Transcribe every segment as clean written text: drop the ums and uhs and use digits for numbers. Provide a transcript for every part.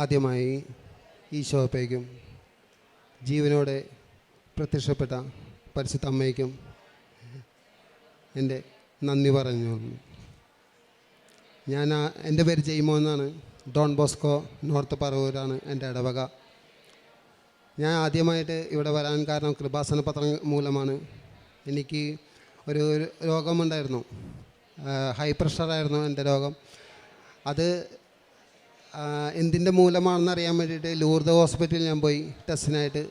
ആദ്യമായി ഈശോപ്പേക്കും ജീവനോടെ പ്രത്യക്ഷപ്പെട്ട പരിശുദ്ധ അമ്മയ്ക്കും എൻ്റെ നന്ദി പറഞ്ഞു. എൻ്റെ പേര് ജെയ്മോ എന്നാണ്. ഡോൺ ബോസ്കോ നോർത്ത് പറവൂരാണ് എൻ്റെ ഇടവക. ഞാൻ ആദ്യമായിട്ട് ഇവിടെ വരാൻ കാരണം കൃപാസന പത്രം മൂലമാണ്. എനിക്ക് ഒരു രോഗമുണ്ടായിരുന്നു, ഹൈ പ്രഷറായിരുന്നു എൻ്റെ രോഗം. അത് എന്തിൻ്റെ മൂലമാണെന്ന് അറിയാൻ വേണ്ടിയിട്ട് ലൂർദ് ഹോസ്പിറ്റലിൽ ഞാൻ പോയി ടെസ്റ്റിനായിട്ട്.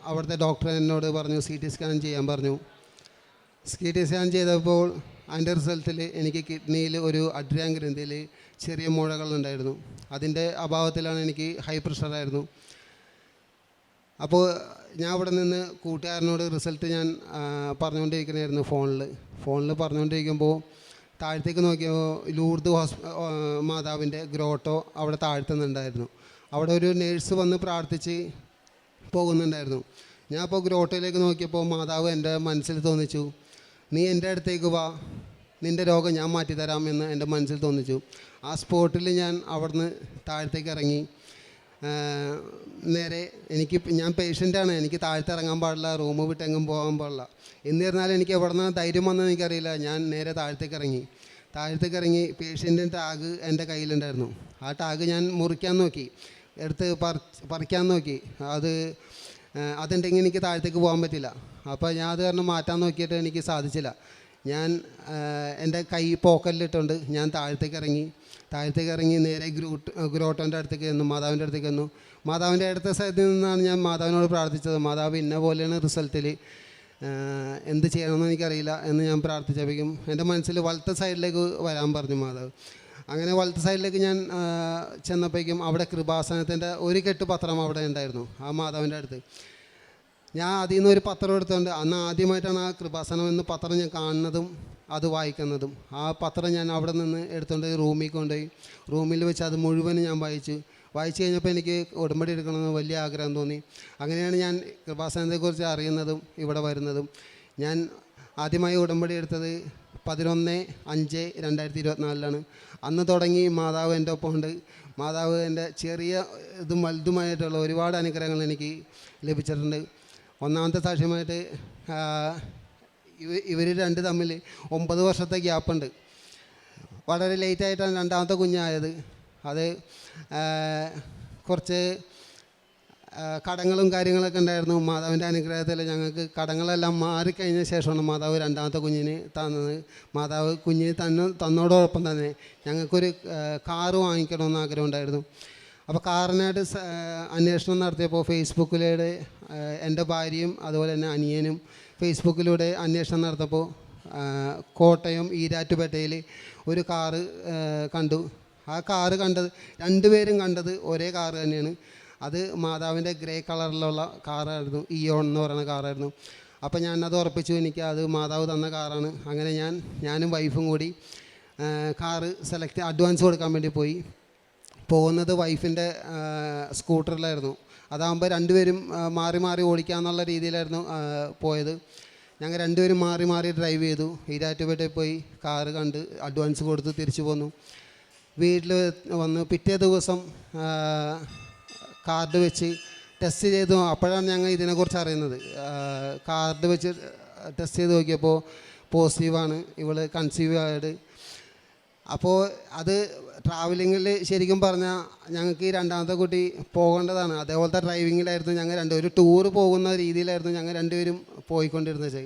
അവിടുത്തെ ഡോക്ടർ എന്നോട് പറഞ്ഞു CT സ്കാൻ ചെയ്യാൻ പറഞ്ഞു. CT സ്കാൻ ചെയ്തപ്പോൾ അതിൻ്റെ റിസൾട്ടിൽ എനിക്ക് കിഡ്നിയിൽ ഒരു അഡ്രിയാൻ ഗ്രന്ഥിയിൽ ചെറിയ മുഴകളുണ്ടായിരുന്നു. അതിൻ്റെ അഭാവത്തിലാണ് എനിക്ക് ഹൈ പ്രഷറായിരുന്നു. അപ്പോൾ ഞാൻ അവിടെ നിന്ന് കൂട്ടുകാരനോട് റിസൾട്ട് ഞാൻ പറഞ്ഞുകൊണ്ടിരിക്കണമായിരുന്നു ഫോണിൽ പറഞ്ഞുകൊണ്ടിരിക്കുമ്പോൾ താഴത്തേക്ക് നോക്കിയപ്പോൾ ലൂർദ് മാതാവിൻ്റെ ഗ്രോട്ടോ അവിടെ താഴ്ത്തുന്നുണ്ടായിരുന്നു. അവിടെ ഒരു നേഴ്സ് വന്ന് പ്രാർത്ഥിച്ച് പോകുന്നുണ്ടായിരുന്നു. ഞാൻ അപ്പോൾ ഗ്രോട്ടോയിലേക്ക് നോക്കിയപ്പോൾ മാതാവ് എൻ്റെ മനസ്സിൽ തോന്നിച്ചു, നീ എൻ്റെ അടുത്തേക്ക് വാ, നിൻ്റെ രോഗം ഞാൻ മാറ്റിത്തരാം എന്ന് എൻ്റെ മനസ്സിൽ തോന്നിച്ചു. ആ സ്പോട്ടിൽ ഞാൻ അവിടുന്ന് താഴത്തേക്ക് ഇറങ്ങി. നേരെ ഞാൻ പേഷ്യൻ്റാണ്, എനിക്ക് താഴത്ത് ഇറങ്ങാൻ പാടില്ല, റൂം വിട്ടെങ്ങും പോകാൻ പാടില്ല. എന്നിരുന്നാലും എനിക്ക് എവിടെ നിന്ന് ധൈര്യം വന്നെന്ന് എനിക്കറിയില്ല. ഞാൻ നേരെ താഴത്തേക്ക് ഇറങ്ങി പേഷ്യൻ്റെ ടാഗ് എൻ്റെ കയ്യിലുണ്ടായിരുന്നു. ആ ടാഗ് ഞാൻ മുറിക്കാൻ നോക്കി, എടുത്ത് പറിക്കാൻ നോക്കി. അതുണ്ടെങ്കിൽ എനിക്ക് താഴത്തേക്ക് പോകാൻ പറ്റില്ല. അപ്പോൾ ഞാൻ അത് കാരണം മാറ്റാൻ നോക്കിയിട്ട് എനിക്ക് സാധിച്ചില്ല. ഞാൻ എൻ്റെ കൈ പോക്കറ്റിലിട്ടുണ്ട് ഞാൻ താഴത്തേക്ക് ഇറങ്ങി നേരെ ഗ്രോട്ടോൻ്റെ അടുത്തേക്ക് ചെന്നു, മാതാവിൻ്റെ അടുത്തേക്ക് വന്നു. മാതാവിൻ്റെ അടുത്ത സ്ഥലത്ത് നിന്നാണ് ഞാൻ മാതാവിനോട് പ്രാർത്ഥിച്ചത്, മാതാവ് ഇന്ന പോലെയാണ് റിസൾട്ടിൽ, എന്ത് ചെയ്യണമെന്ന് എനിക്കറിയില്ല എന്ന് ഞാൻ പ്രാർത്ഥിച്ചപ്പോഴേക്കും എൻ്റെ മനസ്സിൽ വലത്തെ സൈഡിലേക്ക് വരാൻ പറഞ്ഞു മാതാവ്. അങ്ങനെ വലത്തെ സൈഡിലേക്ക് ഞാൻ ചെന്നപ്പോഴേക്കും അവിടെ കൃപാസനത്തിൻ്റെ ഒരു കെട്ട് പത്രം അവിടെ ഉണ്ടായിരുന്നു ആ മാതാവിൻ്റെ അടുത്ത്. ഞാൻ അതിൽ നിന്ന് ഒരു പത്രം എടുത്തുകൊണ്ട്, അന്ന് ആദ്യമായിട്ടാണ് ആ കൃപാസനം എന്ന പത്രം ഞാൻ കാണുന്നതും അത് വായിക്കുന്നതും. ആ പത്രം ഞാൻ അവിടെ നിന്ന് എടുത്തുകൊണ്ട് റൂമിൽ കൊണ്ടുപോയി. റൂമിൽ വെച്ച് അത് മുഴുവനും ഞാൻ വായിച്ചു കഴിഞ്ഞപ്പോൾ എനിക്ക് ഉടമ്പടി എടുക്കണമെന്ന് വലിയ ആഗ്രഹം തോന്നി. അങ്ങനെയാണ് ഞാൻ കൃപാസനത്തെക്കുറിച്ച് അറിയുന്നതും ഇവിടെ വരുന്നതും. ഞാൻ ആദ്യമായി ഉടമ്പടി എടുത്തത് 11/5/2024 അന്ന് തുടങ്ങി മാതാവ് എൻ്റെ ഒപ്പം ഉണ്ട്. മാതാവ് എൻ്റെ ചെറിയ ഇതും വലുതുമായിട്ടുള്ള ഒരുപാട് അനുഗ്രഹങ്ങൾ എനിക്ക് ലഭിച്ചിട്ടുണ്ട്. ഒന്നാമത്തെ സാക്ഷ്യമായിട്ട് ഇവർ രണ്ട് തമ്മിൽ 9 വർഷത്തെ ഗ്യാപ്പുണ്ട്. വളരെ ലേറ്റായിട്ടാണ് രണ്ടാമത്തെ കുഞ്ഞായത്. അത് കുറച്ച് കടങ്ങളും കാര്യങ്ങളൊക്കെ ഉണ്ടായിരുന്നു. മാതാവിൻ്റെ അനുഗ്രഹത്തിൽ ഞങ്ങൾക്ക് കടങ്ങളെല്ലാം മാറിക്കഴിഞ്ഞ ശേഷമാണ് മാതാവ് രണ്ടാമത്തെ കുഞ്ഞിന് തന്നത്. മാതാവ് കുഞ്ഞിന് തന്നോടൊപ്പം തന്നെ ഞങ്ങൾക്കൊരു കാറ് വാങ്ങിക്കണമെന്ന് ആഗ്രഹം ഉണ്ടായിരുന്നു. അപ്പോൾ കാറിനായിട്ട് അന്വേഷണം നടത്തിയപ്പോൾ ഫേസ്ബുക്കിലൂടെ എൻ്റെ ഭാര്യയും അതുപോലെ തന്നെ അനിയനും ഫേസ്ബുക്കിലൂടെ അന്വേഷണം നടത്തപ്പോൾ കോട്ടയം ഈരാറ്റുപേട്ടയിൽ ഒരു കാറ് കണ്ടു. ആ കാറ് രണ്ടുപേരും കണ്ടത് ഒരേ കാറ് തന്നെയാണ്. അത് മാതാവിൻ്റെ ഗ്രേ കളറിലുള്ള കാറായിരുന്നു, ഇയോൺ എന്ന് പറയുന്ന കാറായിരുന്നു. അപ്പോൾ ഞാനത് ഉറപ്പിച്ചു, എനിക്ക് അത് മാതാവ് തന്ന കാറാണ്. അങ്ങനെ ഞാനും വൈഫും കൂടി കാറ് അഡ്വാൻസ് കൊടുക്കാൻ വേണ്ടി പോകുന്നത് വൈഫിൻ്റെ സ്കൂട്ടറിലായിരുന്നു. അതാകുമ്പോൾ രണ്ടുപേരും മാറി മാറി ഓടിക്കാമെന്നുള്ള രീതിയിലായിരുന്നു പോയത്. ഞങ്ങൾ രണ്ടുപേരും മാറി മാറി ഡ്രൈവ് ചെയ്തു. ഈരാറ്റുപേട്ടയിൽ പോയി കാറ് കണ്ട് അഡ്വാൻസ് കൊടുത്ത് തിരിച്ചു പോന്നു. വീട്ടിൽ വന്ന് പിറ്റേ ദിവസം കാർഡ് വെച്ച് ടെസ്റ്റ് ചെയ്തു. അപ്പോഴാണ് ഞങ്ങൾ ഇതിനെക്കുറിച്ച് അറിയുന്നത്. കാർഡ് വെച്ച് ടെസ്റ്റ് ചെയ്ത് നോക്കിയപ്പോൾ പോസിറ്റീവാണ്, ഇവൾ കൺസീവ് ആയത്. അപ്പോൾ അത് ട്രാവലിങ്ങിൽ ശരിക്കും പറഞ്ഞാൽ ഞങ്ങൾക്ക് ഈ രണ്ടാമത്തെ കുട്ടി പോകേണ്ടതാണ്. അതേപോലത്തെ ഡ്രൈവിങ്ങിലായിരുന്നു ഞങ്ങൾ രണ്ടുപേരും, ടൂറ് പോകുന്ന രീതിയിലായിരുന്നു ഞങ്ങൾ രണ്ടുപേരും പോയിക്കൊണ്ടിരുന്നത്.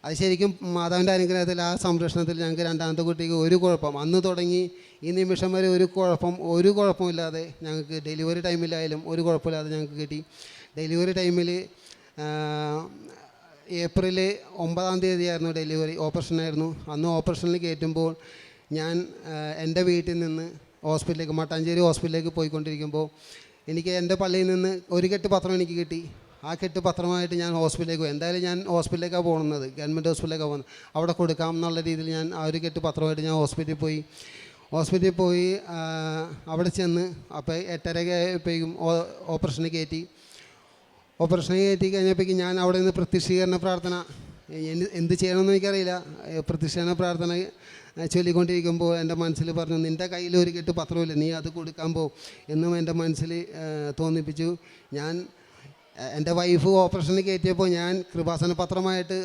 അത് ശരിക്കും മാതാവിൻ്റെ അനുഗ്രഹത്തിൽ ആ സംരക്ഷണത്തിൽ ഞങ്ങൾക്ക് രണ്ടാമത്തെ കുട്ടിക്ക് ഒരു കുഴപ്പം അന്ന് തുടങ്ങി ഈ നിമിഷം വരെ ഒരു കുഴപ്പമില്ലാതെ ഞങ്ങൾക്ക് ഡെലിവറി ടൈമിലായാലും ഒരു കുഴപ്പമില്ലാതെ ഞങ്ങൾക്ക് കിട്ടി. ഡെലിവറി ടൈമിൽ ഏപ്രിൽ 9-ാം തീയതിയായിരുന്നു ഡെലിവറി, ഓപ്പറേഷനായിരുന്നു. അന്ന് ഓപ്പറേഷനിൽ കയറ്റുമ്പോൾ ഞാൻ എൻ്റെ വീട്ടിൽ നിന്ന് മട്ടാഞ്ചേരി ഹോസ്പിറ്റലിലേക്ക് പോയിക്കൊണ്ടിരിക്കുമ്പോൾ എനിക്ക് എൻ്റെ പള്ളിയിൽ നിന്ന് ഒരു കെട്ട് പത്രം എനിക്ക് കിട്ടി. ആ കെട്ട് പത്രമായിട്ട് ഞാൻ ഹോസ്പിറ്റലിലേക്ക് പോയി. എന്തായാലും ഞാൻ ഹോസ്പിറ്റലിലേക്കാണ് പോകുന്നത്, ഗവൺമെൻറ് ഹോസ്പിറ്റലിലേക്കാണ് പോകുന്നത്. അവിടെ കൊടുക്കാം എന്നുള്ള രീതിയിൽ ഞാൻ ആ ഒരു കെട്ട് പത്രമായിട്ട് ഞാൻ ഹോസ്പിറ്റലിൽ പോയി. അവിടെ ചെന്ന് അപ്പോൾ 8:30 ആയപ്പോഴേക്കും ഓപ്പറേഷന് കയറ്റി കഴിഞ്ഞപ്പോഴേക്കും ഞാൻ അവിടെ നിന്ന് പ്രത്യക്ഷീകരണ പ്രാർത്ഥന എന്ത് ചെയ്യണമെന്ന് എനിക്കറിയില്ല. പ്രദക്ഷിണ പ്രാർത്ഥന ചൊല്ലിക്കൊണ്ടിരിക്കുമ്പോൾ എൻ്റെ മനസ്സിൽ പറഞ്ഞു, നിൻ്റെ കയ്യിൽ ഒരു കെട്ട് പത്രമില്ല, നീ അത് കൊടുക്കാൻ പോ എന്നും എൻ്റെ മനസ്സിൽ തോന്നിപ്പിച്ചു. ഞാൻ എൻ്റെ വൈഫ് ഓപ്പറേഷന് കയറ്റിയപ്പോൾ ഞാൻ കൃപാസന പത്രമായിട്ട്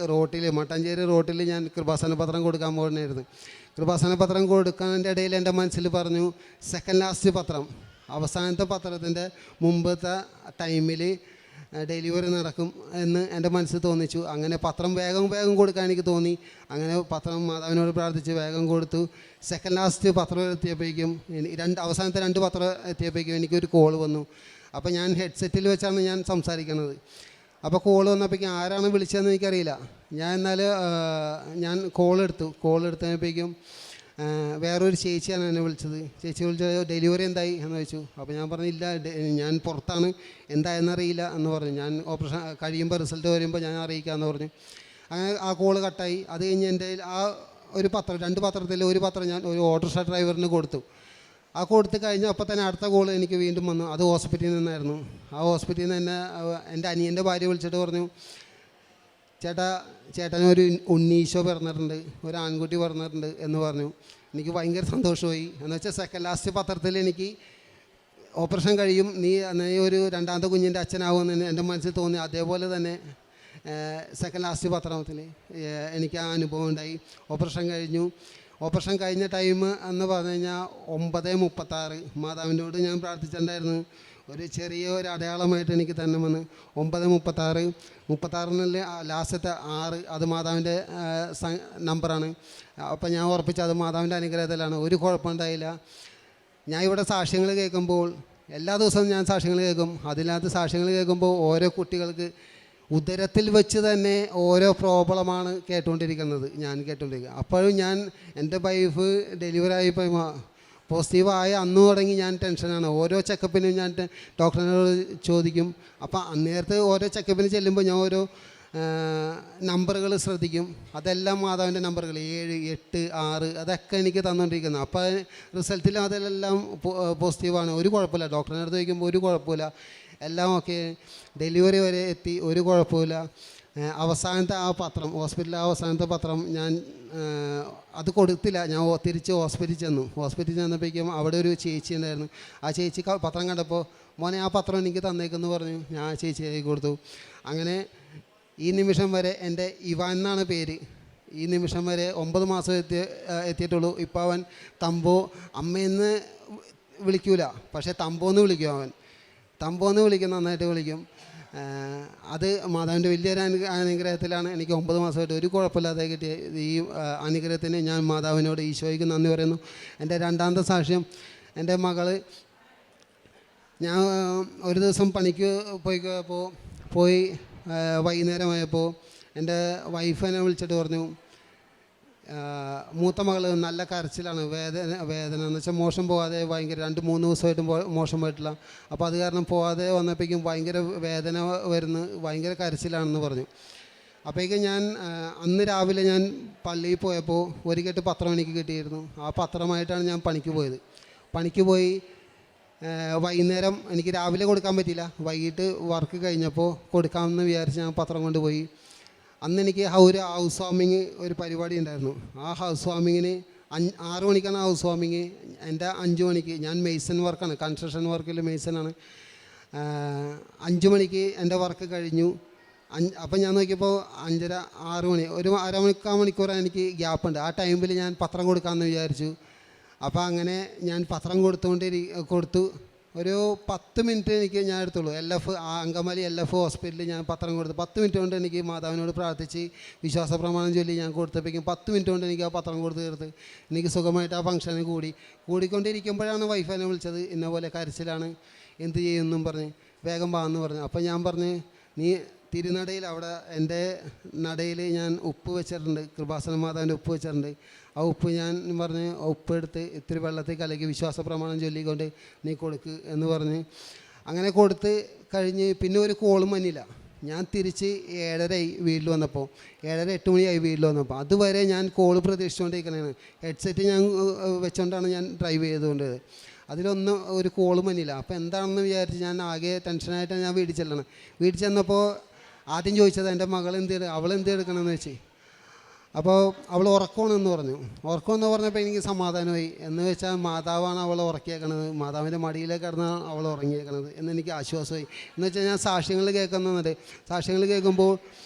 മട്ടാഞ്ചേരി റോട്ടിൽ ഞാൻ കൃപാസന പത്രം കൊടുക്കാൻ പോകുന്നതായിരുന്നു. കൃപാസന പത്രം കൊടുക്കുന്നതിൻ്റെ ഇടയിൽ എൻ്റെ മനസ്സിൽ പറഞ്ഞു, സെക്കൻഡ് ലാസ്റ്റ് പത്രം, അവസാനത്തെ പത്രത്തിൻ്റെ മുമ്പത്തെ ടൈമിൽ ഡെലിവറി നടക്കും എന്ന് എൻ്റെ മനസ്സിൽ തോന്നിച്ചു. അങ്ങനെ പത്രം വേഗം കൊടുക്കാൻ എനിക്ക് തോന്നി. അങ്ങനെ പത്രം മാതാവിനോട് പ്രാർത്ഥിച്ച് വേഗം കൊടുത്തു. സെക്കൻഡ് ലാസ്റ്റ് പത്രം എത്തിയപ്പോഴേക്കും അവസാനത്തെ 2 പത്രം എത്തിയപ്പോഴേക്കും എനിക്കൊരു കോൾ വന്നു. അപ്പോൾ ഞാൻ ഹെഡ്സെറ്റിൽ വെച്ചാണ് ഞാൻ സംസാരിക്കുന്നത്. അപ്പോൾ കോൾ വന്നപ്പോഴേക്കും ആരാണ് വിളിച്ചതെന്ന് എനിക്കറിയില്ല. ഞാൻ കോൾ എടുത്തപ്പോഴേക്കും വേറൊരു ചേച്ചിയാണ് എന്നെ വിളിച്ചത്. ചേച്ചി വിളിച്ചത് ഡെലിവറി എന്തായി എന്ന് ചോദിച്ചു. അപ്പോൾ ഞാൻ പറഞ്ഞില്ല, ഞാൻ പുറത്താണ്, എന്തായെന്നറിയില്ല എന്ന് പറഞ്ഞു. ഞാൻ ഓപ്പറേഷൻ കഴിയുമ്പോൾ റിസൾട്ട് വരുമ്പോൾ ഞാൻ അറിയിക്കാമെന്ന് പറഞ്ഞു. അങ്ങനെ ആ കോള് കട്ടായി. അത് കഴിഞ്ഞ് എൻ്റെ ഒരു പത്രം, 2 പത്രത്തിൽ ഒരു പത്രം ഞാൻ ഒരു ഓട്ടോറിക്ഷ ഡ്രൈവറിന് കൊടുത്തു. ആ കൊടുത്ത് കഴിഞ്ഞ് അപ്പോൾ തന്നെ അടുത്ത കോൾ എനിക്ക് വീണ്ടും വന്നു. അത് ഹോസ്പിറ്റലിൽ നിന്നായിരുന്നു. ആ ഹോസ്പിറ്റലിൽ നിന്ന് എന്നെ എൻ്റെ അനിയൻ്റെ ഭാര്യ വിളിച്ചിട്ട് പറഞ്ഞു, ചേട്ടനൊരു ഉണ്ണീശോ പിറന്നിട്ടുണ്ട്, ഒരു ആൺകുട്ടി പിറന്നിട്ടുണ്ട് എന്ന് പറഞ്ഞു. എനിക്ക് ഭയങ്കര സന്തോഷമായി. എന്ന് വെച്ചാൽ സെക്കൻഡ് ലാസ്റ്റ് പത്രത്തിൽ എനിക്ക് ഓപ്പറേഷൻ കഴിയും, നീ ഒരു 2ാമത്തെ കുഞ്ഞിൻ്റെ അച്ഛനാവുമെന്ന് എൻ്റെ മനസ്സിൽ തോന്നി. അതേപോലെ തന്നെ സെക്കൻഡ് ലാസ്റ്റ് പത്രത്തിൽ എനിക്ക് ആ അനുഭവം ഉണ്ടായി. ഓപ്പറേഷൻ കഴിഞ്ഞ ടൈം എന്ന് പറഞ്ഞു കഴിഞ്ഞാൽ 9:36. മാതാവിനോട് ഞാൻ പ്രാർത്ഥിച്ചിട്ടുണ്ടായിരുന്നു, ഒരു ചെറിയൊരു അടയാളമായിട്ട് എനിക്ക് തന്നെ വന്ന് 9:36 ലാസ്റ്റത്തെ 6 അത് മാതാവിൻ്റെ നമ്പറാണ്. അപ്പം ഞാൻ ഉറപ്പിച്ചു അത് മാതാവിൻ്റെ അനുഗ്രഹത്തിലാണ്. ഒരു കുഴപ്പമുണ്ടായില്ല. ഞാൻ ഇവിടെ സാക്ഷ്യങ്ങൾ കേൾക്കുമ്പോൾ എല്ലാ ദിവസവും ഞാൻ സാക്ഷ്യങ്ങൾ കേൾക്കും. അതിനകത്ത് സാക്ഷ്യങ്ങൾ കേൾക്കുമ്പോൾ ഓരോ കുട്ടികൾക്ക് ഉദരത്തിൽ വെച്ച് തന്നെ ഓരോ പ്രോബ്ലമാണ് ഞാൻ കേട്ടുകൊണ്ടിരിക്കുക. അപ്പോഴും എൻ്റെ വൈഫ് ഡെലിവറി ആയിപ്പോൾ പോസിറ്റീവായ അന്ന് തുടങ്ങി ഞാൻ ടെൻഷനാണ്. ഓരോ ചെക്കപ്പിനും ഞാൻ ഡോക്ടറിനോട് ചോദിക്കും. അപ്പോൾ അന്നേരത്ത് ഓരോ ചെക്കപ്പിന് ചെല്ലുമ്പോൾ ഞാൻ ഓരോ നമ്പറുകൾ ശ്രദ്ധിക്കും. അതെല്ലാം മാതാവിൻ്റെ നമ്പറുകൾ 7, 8, 6 അതൊക്കെ എനിക്ക് തന്നുകൊണ്ടിരിക്കുന്നത്. അപ്പോൾ റിസൾട്ടിൽ അതെല്ലാം പോസിറ്റീവാണ്, ഒരു കുഴപ്പമില്ല. ഡോക്ടറിൻ്റെ അടുത്ത് ചോദിക്കുമ്പോൾ ഒരു കുഴപ്പമില്ല, എല്ലാം ഓക്കെ. ഡെലിവറി വരെ എത്തി, ഒരു കുഴപ്പമില്ല. അവസാനത്തെ ആ പത്രം, ഹോസ്പിറ്റലിലെ അവസാനത്തെ പത്രം ഞാൻ അത് കൊടുത്തില്ല. ഞാൻ തിരിച്ച് ഹോസ്പിറ്റലിൽ ചെന്നപ്പോഴേക്കും അവിടെ ഒരു ചേച്ചി ഉണ്ടായിരുന്നു. ആ ചേച്ചി പത്രം കണ്ടപ്പോൾ, മോനെ ആ പത്രം എനിക്ക് തന്നേക്കെന്ന് പറഞ്ഞു. ഞാൻ ആ ചേച്ചിയായി കൊടുത്തു. അങ്ങനെ ഈ നിമിഷം വരെ എൻ്റെ ഇവാൻ എന്നാണ് പേര്. ഈ നിമിഷം വരെ 9 മാസം എത്തിയിട്ടുള്ളൂ. ഇപ്പോൾ അവൻ തമ്പോ, അമ്മയെന്ന് വിളിക്കൂല, പക്ഷേ തമ്പോന്ന് വിളിക്കും. തമ്പോന്ന് വിളിക്കും, നന്നായിട്ട് വിളിക്കും. അത് മാതാവിൻ്റെ വലിയൊരു അനുഗ്രഹത്തിലാണ് എനിക്ക് 9 മാസമായിട്ട് ഒരു കുഴപ്പമില്ലാതെ കിട്ടിയ ഈ അനുഗ്രഹത്തിന് ഞാൻ മാതാവിനോട്, ഈശോയ്ക്ക് നന്ദി പറയുന്നു. എൻ്റെ 2ാമത്തെ സാക്ഷ്യം, എൻ്റെ മകള്, ഞാൻ ഒരു ദിവസം പണിക്ക് പോയി വൈകുന്നേരമായപ്പോൾ എൻ്റെ വൈഫ് എന്നെ വിളിച്ചിട്ട് പറഞ്ഞു, മൂത്ത മകൾ നല്ല കരച്ചിലാണ്, വേദന എന്ന് വെച്ചാൽ മോശം പോകാതെ ഭയങ്കര 2-3 ദിവസമായിട്ടും മോശം പോയിട്ടില്ല. അപ്പോൾ അത് കാരണം പോകാതെ വന്നപ്പോഴേക്കും ഭയങ്കര വേദന വരുന്നു, ഭയങ്കര കരച്ചിലാണെന്ന് പറഞ്ഞു. അപ്പോഴേക്കും ഞാൻ അന്ന് രാവിലെ ഞാൻ പള്ളിയിൽ പോയപ്പോൾ ഒരു കെട്ട് പത്രം എനിക്ക് കിട്ടിയിരുന്നു. ആ പത്രമായിട്ടാണ് ഞാൻ പണിക്ക് പോയി. വൈകുന്നേരം എനിക്ക് രാവിലെ കൊടുക്കാൻ പറ്റിയില്ല, വൈകിട്ട് വർക്ക് കഴിഞ്ഞപ്പോൾ കൊടുക്കാമെന്ന് വിചാരിച്ച് ഞാൻ പത്രം കൊണ്ടുപോയി. അന്ന് എനിക്ക് ഒരു ഹൗസ് വാമിങ് ഒരു പരിപാടി ഉണ്ടായിരുന്നു. ആ ഹൗസ് വാമിങ്ങിന് 6 മണിക്കാണ് ഹൗസ് വാമിങ്. എൻ്റെ 5 മണിക്ക്, ഞാൻ മെയ്സൺ വർക്കാണ്, കൺസ്ട്രക്ഷൻ വർക്കിൽ മെയ്സനാണ്. 5 മണിക്ക് എൻ്റെ വർക്ക് കഴിഞ്ഞു. അപ്പം ഞാൻ നോക്കിയപ്പോൾ 5:30, 6 മണി, ഒരു അരമണിക്കൂർ എനിക്ക് ഗ്യാപ്പുണ്ട്. ആ ടൈമിൽ ഞാൻ പത്രം കൊടുക്കാമെന്ന് വിചാരിച്ചു. അപ്പോൾ അങ്ങനെ ഞാൻ പത്രം കൊടുത്തു. ഒരു 10 മിനിറ്റ് ഞാൻ എടുത്തുള്ളൂ. അങ്കമാലി LF ഹോസ്പിറ്റലിൽ ഞാൻ പത്രം കൊടുത്തു. 10 മിനിറ്റ് കൊണ്ട് എനിക്ക് മാതാവിനോട് പ്രാർത്ഥിച്ച് വിശ്വാസ പ്രമാണം ചൊല്ലി ഞാൻ കൊടുത്തപ്പോഴേക്കും 10 മിനിറ്റ് കൊണ്ട് എനിക്ക് ആ പത്രം കൊടുത്ത് തീർത്ത് എനിക്ക് സുഖമായിട്ട് ആ ഫംഗ്ഷന് കൂടിക്കൊണ്ടിരിക്കുമ്പോഴാണ് വൈഫ് എന്നെ വിളിച്ചത്. ഇന്ന പോലെ കരച്ചിലാണ്, എന്ത് ചെയ്യുമെന്നും പറഞ്ഞ് വേഗം വാന്ന് പറഞ്ഞു. അപ്പോൾ ഞാൻ പറഞ്ഞ്, നീ തിരുനടയിൽ അവിടെ എൻ്റെ നടയിൽ ഞാൻ ഉപ്പ് വെച്ചിട്ടുണ്ട്, കൃപാസന മാതാവിൻ്റെ ഉപ്പ് വെച്ചിട്ടുണ്ട്. ആ ഉപ്പ് ഞാൻ പറഞ്ഞ് ഉപ്പെടുത്ത് ഇത്തിരി വെള്ളത്തിൽ കലക്കി വിശ്വാസ പ്രമാണം ചൊല്ലിക്കൊണ്ട് നീ കൊടുക്ക് എന്ന് പറഞ്ഞ് അങ്ങനെ കൊടുത്ത് കഴിഞ്ഞ് പിന്നെ ഒരു കോളും വന്നില്ല. ഞാൻ തിരിച്ച് 7:30 വീട്ടിൽ വന്നപ്പോൾ, 7:30, 8 മണിയായി വീട്ടിൽ വന്നപ്പോൾ. അതുവരെ ഞാൻ കോള് പ്രതീക്ഷിച്ചുകൊണ്ടിരിക്കണതാണ്. ഹെഡ്സെറ്റ് ഞാൻ വെച്ചുകൊണ്ടാണ് ഞാൻ ഡ്രൈവ് ചെയ്തുകൊണ്ട്. അതിലൊന്നും ഒരു കോളും വന്നില്ല. അപ്പോൾ എന്താണെന്ന് വിചാരിച്ച് ഞാൻ ആകെ ടെൻഷനായിട്ടാണ് ഞാൻ വീട്ടിൽ ചെല്ലണം. വീട്ടിൽ ചെന്നപ്പോൾ ആദ്യം ചോദിച്ചത് എൻ്റെ മകൾ അവൾ എന്ത് എടുക്കണമെന്ന് വെച്ച്. അപ്പോൾ അവൾ ഉറക്കമാണെന്ന് പറഞ്ഞു. ഉറക്കമെന്ന് പറഞ്ഞപ്പോൾ എനിക്ക് സമാധാനമായി. എന്ന് വെച്ചാൽ മാതാവാണ് അവളെ ഉറക്കിയേക്കണത്, മാതാവിൻ്റെ മടിയിലേക്ക് കിടന്നാണ് അവൾ ഉറങ്ങിയേക്കണത് എന്നെനിക്ക് ആശ്വാസമായി. എന്ന് വെച്ചാൽ ഞാൻ സാക്ഷ്യങ്ങൾ കേൾക്കുന്നുണ്ട്. സാക്ഷ്യങ്ങൾ കേൾക്കുമ്പോൾ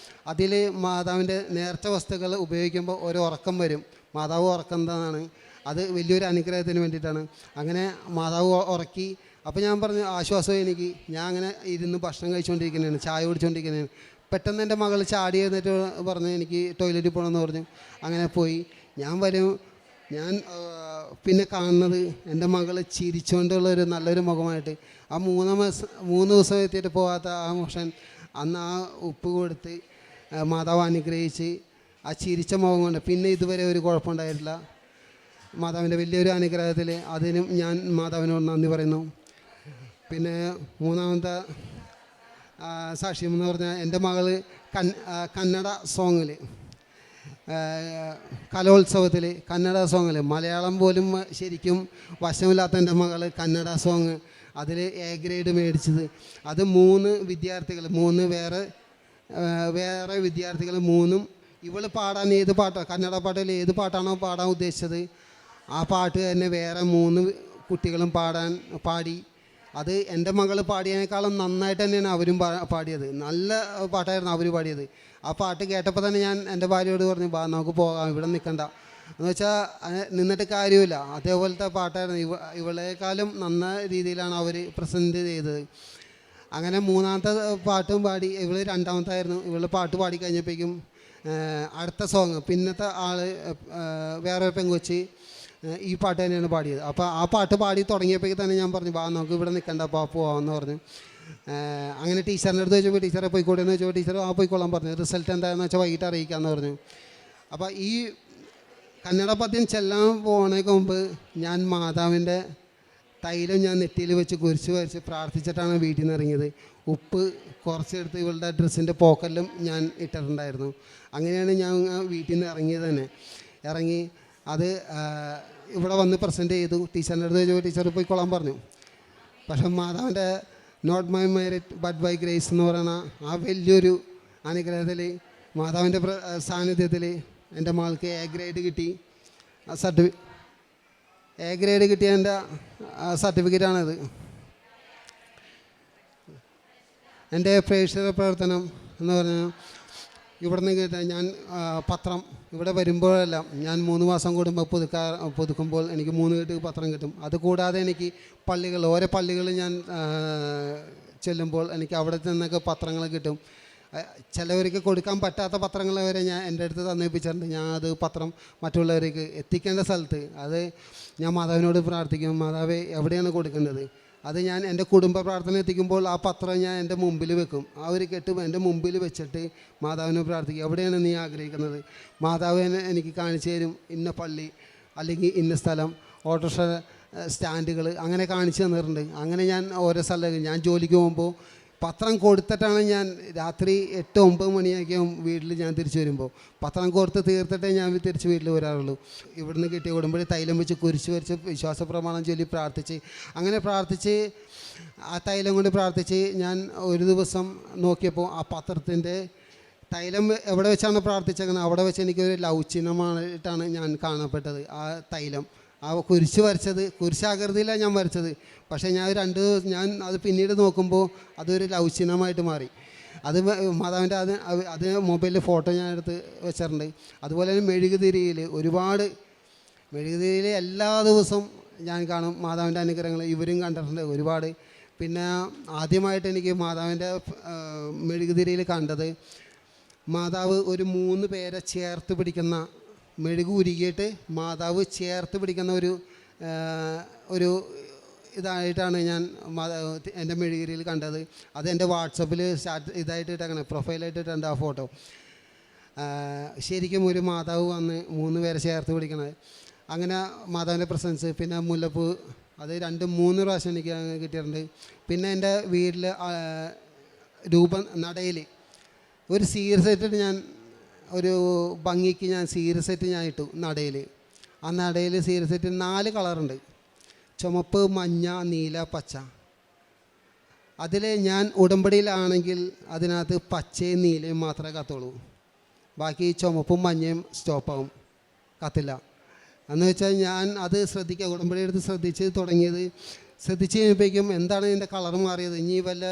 അതിൽ മാതാവിൻ്റെ നേർച്ച വസ്തുക്കൾ ഉപയോഗിക്കുമ്പോൾ ഒരു ഉറക്കം വരും. മാതാവ് ഉറക്കുന്നതാണ്, അത് വലിയൊരു അനുഗ്രഹത്തിന് വേണ്ടിയിട്ടാണ്. അങ്ങനെ മാതാവ് ഉറക്കി. അപ്പോൾ ഞാൻ പറഞ്ഞു ആശ്വാസമായി എനിക്ക്. ഞാൻ അങ്ങനെ ഇരുന്ന് ഭക്ഷണം കഴിച്ചുകൊണ്ടിരിക്കുന്നതാണ്, ചായ കുടിച്ചുകൊണ്ടിരിക്കുന്നതാണ്. പെട്ടെന്ന് എൻ്റെ മകൾ ചാടി എന്നിട്ട് പറഞ്ഞു എനിക്ക് ടോയ്ലറ്റിൽ പോകണമെന്ന് പറഞ്ഞു. അങ്ങനെ പോയി. ഞാൻ പിന്നെ കാണുന്നത് എൻ്റെ മകൾ ചിരിച്ചുകൊണ്ടുള്ളൊരു നല്ലൊരു മുഖമായിട്ട്. ആ 3 ദിവസം എത്തിയിട്ട് പോകാത്ത ആ മോഷൻ അന്ന് ആ ഉപ്പ് കൊടുത്ത് മാതാവ് അനുഗ്രഹിച്ച് ആ ചിരിച്ച മുഖം കൊണ്ട് പിന്നെ ഇതുവരെ ഒരു കുഴപ്പമുണ്ടായിട്ടില്ല. മാതാവിൻ്റെ വലിയൊരു അനുഗ്രഹത്തിൽ അതിനും ഞാൻ മാതാവിനോട് നന്ദി പറയുന്നു. പിന്നെ മൂന്നാമത്തെ സാക്ഷ്യം എന്ന് പറഞ്ഞാൽ എൻ്റെ മകൾ കന്നഡ സോങ്ങിൽ കലോത്സവത്തിൽ കന്നഡ സോങ്ങിൽ മലയാളം പോലും ശരിക്കും വശമില്ലാത്ത എൻ്റെ മകൾ കന്നഡ സോങ് അതിൽ എ ഗ്രേഡ് മേടിച്ചത്. അത് 3 വിദ്യാർത്ഥികൾ, 3 വേറെ വിദ്യാർത്ഥികൾ 3 ഇവൾ പാടാൻ ഏത് പാട്ടാണ് കന്നഡ പാട്ടിൽ ഏത് പാട്ടാണോ പാടാൻ ഉദ്ദേശിച്ചത് ആ പാട്ട് തന്നെ വേറെ 3 കുട്ടികളും പാടി. അത് എൻ്റെ മകൾ പാടിയതിനേക്കാളും നന്നായിട്ട് തന്നെയാണ് അവരും പാടിയത്. നല്ല പാട്ടായിരുന്നു അവർ പാടിയത്. ആ പാട്ട് കേട്ടപ്പോൾ തന്നെ ഞാൻ എൻ്റെ ഭാര്യയോട് പറഞ്ഞു നമുക്ക് പോകാം, ഇവിടെ നിൽക്കണ്ട എന്ന് വെച്ചാൽ നിന്നിട്ട് കാര്യമില്ല. അതേപോലത്തെ പാട്ടായിരുന്നു. ഇവളേക്കാളും നന്ന രീതിയിലാണ് അവർ പ്രസൻറ്റ് ചെയ്തത്. അങ്ങനെ 3ാമത്തെ പാട്ടും പാടി. ഇവൾ 2ാമത്തായിരുന്നു. ഇവൾ പാട്ട് പാടി കഴിഞ്ഞപ്പോഴേക്കും അടുത്ത സോങ് പിന്നത്തെ ആൾ വേറെ പെങ്കൊച്ച് ഈ പാട്ട് തന്നെയാണ് പാടിയത്. അപ്പോൾ ആ പാട്ട് പാടി തുടങ്ങിയപ്പോഴേക്ക് തന്നെ ഞാൻ പറഞ്ഞു നമുക്ക് ഇവിടെ നിൽക്കണ്ട പോവാമെന്ന് പറഞ്ഞു. അങ്ങനെ ടീച്ചറിൻ്റെ അടുത്ത് ചോദിച്ചപ്പോൾ ടീച്ചറെ പോയിക്കോട്ടെ എന്ന് ചോദിച്ചപ്പോൾ ടീച്ചർ പോയിക്കോളാൻ പറഞ്ഞു. റിസൾട്ട് എന്താണെന്ന് വെച്ചാൽ വൈകിട്ട് അറിയിക്കാമെന്ന് പറഞ്ഞു. അപ്പോൾ ഈ കന്നഡ പദ്യം ചെല്ലാൻ പോകുന്നതിന് മുമ്പ് ഞാൻ മാതാവിൻ്റെ തൈലം ഞാൻ നെറ്റിയിൽ വെച്ച് കുരിശ് വരച്ച് പ്രാർത്ഥിച്ചിട്ടാണ് വീട്ടിൽ നിന്ന് ഇറങ്ങിയത്. ഉപ്പ് കുറച്ചെടുത്ത് ഇവളുടെ ഡ്രസ്സിൻ്റെ പോക്കറ്റിലും ഞാൻ ഇട്ടിട്ടുണ്ടായിരുന്നു. അങ്ങനെയാണ് ഞാൻ വീട്ടിൽ നിന്ന് ഇറങ്ങിയത് തന്നെ. ഇറങ്ങി അത് ഇവിടെ വന്ന് പ്രസൻറ്റ് ചെയ്തു. ടീച്ചറിൻ്റെ അടുത്ത് ചോദിച്ചു, ടീച്ചർ പോയിക്കൊള്ളാൻ പറഞ്ഞു. പക്ഷേ മാതാവിൻ്റെ not my merit but by grace എന്ന് പറയുന്ന ആ വലിയൊരു അനുഗ്രഹത്തിൽ മാതാവിൻ്റെ സാന്നിധ്യത്തിൽ എൻ്റെ മകൾക്ക് എ ഗ്രേഡ് കിട്ടി. എ ഗ്രേഡ് കിട്ടിയതിൻ്റെ സർട്ടിഫിക്കറ്റാണിത്. എൻ്റെ പ്രേക്ഷിത പ്രവർത്തനം എന്ന് പറഞ്ഞാൽ ഇവിടെ നിന്ന് കേട്ട ഞാൻ പത്രം ഇവിടെ വരുമ്പോഴെല്ലാം ഞാൻ 3 മാസം കൂടുമ്പോൾ പുതുക്കുമ്പോൾ എനിക്ക് 3 കെട്ട് പത്രം കിട്ടും. അതുകൂടാതെ എനിക്ക് ഓരോ പള്ളികൾ ഞാൻ ചെല്ലുമ്പോൾ എനിക്ക് അവിടെ നിന്നൊക്കെ പത്രങ്ങൾ കിട്ടും. ചിലവർക്ക് കൊടുക്കാൻ പറ്റാത്ത പത്രങ്ങൾ വരെ എൻ്റെ അടുത്ത് തന്നേൽപ്പിച്ചിട്ടുണ്ട്. ഞാൻ അത് പത്രം മറ്റുള്ളവർക്ക് എത്തിക്കേണ്ട സ്ഥലത്ത് അത് ഞാൻ മാതാവിനോട് പ്രാർത്ഥിക്കും, മാതാവേ എവിടെയാണ് കൊടുക്കേണ്ടത്. അത് ഞാൻ എൻ്റെ കുടുംബ പ്രാർത്ഥന എത്തിക്കുമ്പോൾ ആ പത്രം ഞാൻ എൻ്റെ മുമ്പിൽ വെക്കും. ആ ഒരു കെട്ടും എൻ്റെ മുമ്പിൽ വെച്ചിട്ട് മാതാവിനെ പ്രാർത്ഥിക്കും, എവിടെയാണ് നീ ആഗ്രഹിക്കുന്നത്. മാതാവ് എനിക്ക് കാണിച്ചു തരും ഇന്ന പള്ളി അല്ലെങ്കിൽ ഇന്ന സ്ഥലം, ഓട്ടോറിക്ഷ സ്റ്റാൻഡുകൾ അങ്ങനെ കാണിച്ചു തന്നിട്ടുണ്ട്. അങ്ങനെ ഞാൻ ഓരോ സ്ഥലം ഞാൻ ജോലിക്ക് പോകുമ്പോൾ പത്രം കൊടുത്തിട്ടാണ് ഞാൻ രാത്രി 8-9 മണിയൊക്കെയാവും വീട്ടിൽ ഞാൻ തിരിച്ചു വരുമ്പോൾ. പത്രം കൊടുത്ത് തീർത്തിട്ടേ ഞാൻ തിരിച്ച് വീട്ടിൽ വരാറുള്ളൂ. ഇവിടുന്ന് കിട്ടിയ കൂടുമ്പോൾ തൈലം വെച്ച് കുരിശ് വരച്ച് വിശ്വാസ പ്രമാണം ചൊല്ലി പ്രാർത്ഥിച്ച് അങ്ങനെ പ്രാർത്ഥിച്ച് ആ തൈലം കൊണ്ട് പ്രാർത്ഥിച്ച് ഞാൻ ഒരു ദിവസം നോക്കിയപ്പോൾ ആ പത്രത്തിൻ്റെ തൈലം എവിടെ വെച്ചാണ് പ്രാർത്ഥിച്ചേക്കുന്നത് അവിടെ വെച്ച് എനിക്കൊരു ലവ് ചിഹ്നമായിട്ടാണ് ഞാൻ കാണപ്പെട്ടത്. ആ തൈലം ആ കുരിശ് വരച്ചത് കുരിശാകൃതിയിലാണ് ഞാൻ വരച്ചത്. പക്ഷേ ഞാൻ അത് പിന്നീട് നോക്കുമ്പോൾ അതൊരു ലവ് ചിഹ്നമായിട്ട് മാറി. അത് മാതാവിൻ്റെ അത് മൊബൈലിൽ ഫോട്ടോ ഞാൻ എടുത്ത് വെച്ചിട്ടുണ്ട്. അതുപോലെ തന്നെ മെഴുകുതിരിയിൽ മെഴുകുതിരിയിൽ എല്ലാ ദിവസവും ഞാൻ കാണും മാതാവിൻ്റെ അനുഗ്രഹങ്ങൾ. ഇവരും കണ്ടിട്ടുണ്ട് ഒരുപാട്. പിന്നെ ആദ്യമായിട്ട് എനിക്ക് മാതാവിൻ്റെ മെഴുകുതിരിയിൽ കണ്ടത് മാതാവ് ഒരു 3 പേരെ ചേർത്ത് പിടിക്കുന്ന മെഴുക് ഉരുകിയിട്ട് മാതാവ് ചേർത്ത് പിടിക്കുന്ന ഒരു ഇതായിട്ടാണ് ഞാൻ എൻ്റെ മെഴുകുതിരിയിൽ കണ്ടത്. അത് എൻ്റെ വാട്സപ്പിൽ ഇതായിട്ട് ഇട്ടേക്കണേ, പ്രൊഫൈലായിട്ട് ഇട്ടുണ്ട് ആ ഫോട്ടോ. ശരിക്കും ഒരു മാതാവ് വന്ന് 3 പേരെ ചേർത്ത് പിടിക്കണത്. അങ്ങനെ മാതാവിൻ്റെ പ്രസൻസ്. പിന്നെ മുല്ലപ്പൂ അത് 2-3 പ്രാവശ്യം എനിക്ക് കിട്ടിയിട്ടുണ്ട്. പിന്നെ എൻ്റെ വീട്ടിൽ നടയിൽ ഒരു സീരിയസായിട്ട് ഞാൻ ഒരു ഭംഗിക്ക് ഞാൻ സീരിയസായിട്ട് ഞാൻ ഇട്ടു നടയിൽ. ആ നടയിൽ സീരിയസായിട്ട് 4 കളറുണ്ട്: ചുമപ്പ്, മഞ്ഞ, നീല, പച്ച. അതിൽ ഞാൻ ഉടമ്പടിയിലാണെങ്കിൽ അതിനകത്ത് പച്ചയും നീലയും മാത്രമേ കത്തുള്ളൂ. ബാക്കി ചുമപ്പും മഞ്ഞയും സ്റ്റോപ്പാവും, കത്തില്ല. എന്ന് വെച്ചാൽ ഞാൻ അത് ശ്രദ്ധിക്കുക, ഉടമ്പടി എടുത്ത് ശ്രദ്ധിച്ച് തുടങ്ങിയത്, ശ്രദ്ധിച്ച് കഴിയുമ്പോഴേക്കും എന്താണ് ഇതിൻ്റെ കളർ മാറിയത്, ഇനി വല്ല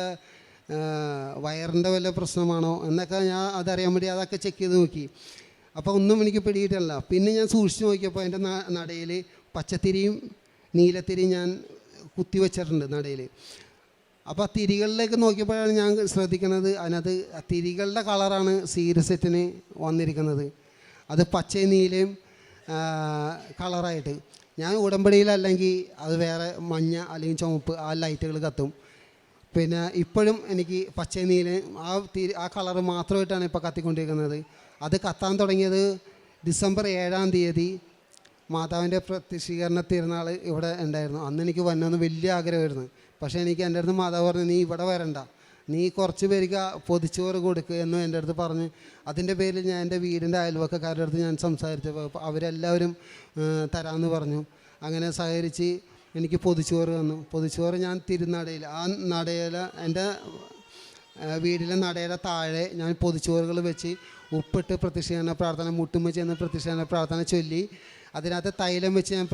വയറിൻ്റെ വല്ല പ്രശ്നമാണോ എന്നൊക്കെ ഞാൻ അതറിയാൻ വേണ്ടി അതൊക്കെ ചെക്ക് ചെയ്ത് നോക്കി. അപ്പോൾ ഒന്നും എനിക്ക് പിടിയിട്ടല്ല. പിന്നെ ഞാൻ സൂക്ഷിച്ച് നോക്കിയപ്പോൾ എൻ്റെ നടയിൽ പച്ചത്തിരിയും നീലത്തിരിയും ഞാൻ കുത്തി വെച്ചിട്ടുണ്ട് നടയിൽ. അപ്പോൾ തിരികളിലേക്ക് നോക്കിയപ്പോഴാണ് ഞാൻ ശ്രദ്ധിക്കുന്നത്, അതിനകത്ത് തിരികളുടെ കളറാണ് സീരിയൽ സെറ്റിന് വന്നിരിക്കുന്നത്. അത് പച്ചയും നീലയും കളറായിട്ട്. ഞാൻ ഉടമ്പടിയിലല്ലെങ്കിൽ അത് വേറെ മഞ്ഞ അല്ലെങ്കിൽ ചുവപ്പ് ആ ലൈറ്റുകൾ കത്തും. പിന്നെ ഇപ്പോഴും എനിക്ക് പച്ചയും നീലയും ആ കളറ് മാത്രമായിട്ടാണ് ഇപ്പോൾ കത്തിക്കൊണ്ടിരിക്കുന്നത്. അത് കത്താൻ തുടങ്ങിയത് ഡിസംബർ 7-ാം തീയതി മാതാവിൻ്റെ പ്രത്യക്ഷീകരണ തിരുനാൾ ഇവിടെ ഉണ്ടായിരുന്നു. അന്ന് എനിക്ക് വരണമെന്ന് വലിയ ആഗ്രഹമായിരുന്നു. പക്ഷേ എനിക്ക് എൻ്റെ അടുത്ത് മാതാവ് പറഞ്ഞു, നീ ഇവിടെ വരണ്ട, നീ കുറച്ച് പേർക്ക് പൊതിച്ചോറ് കൊടുക്കുക എന്ന് എൻ്റെ അടുത്ത് പറഞ്ഞ്, അതിൻ്റെ പേരിൽ ഞാൻ എൻ്റെ വീടിൻ്റെ അയൽവക്കക്കാരുടെ അടുത്ത് ഞാൻ സംസാരിച്ചപ്പോൾ അവരെല്ലാവരും തരാമെന്ന് പറഞ്ഞു. അങ്ങനെ സഹകരിച്ച് എനിക്ക് പൊതിച്ചോറ് തന്നു. പൊതിച്ചോറ് ഞാൻ തിരുനടയിൽ, ആ നടയിൽ എൻ്റെ വീടിലെ നടയുടെ താഴെ ഞാൻ പൊതിച്ചോറുകൾ വെച്ച് ഉപ്പിട്ട് പ്രത്യക്ഷീകരണ പ്രാർത്ഥന, മുട്ടുമ്മ ചെന്ന് പ്രത്യക്ഷീകരണ പ്രാർത്ഥന ചൊല്ലി അതിനകത്ത് തൈലം വെച്ച് ഞാൻ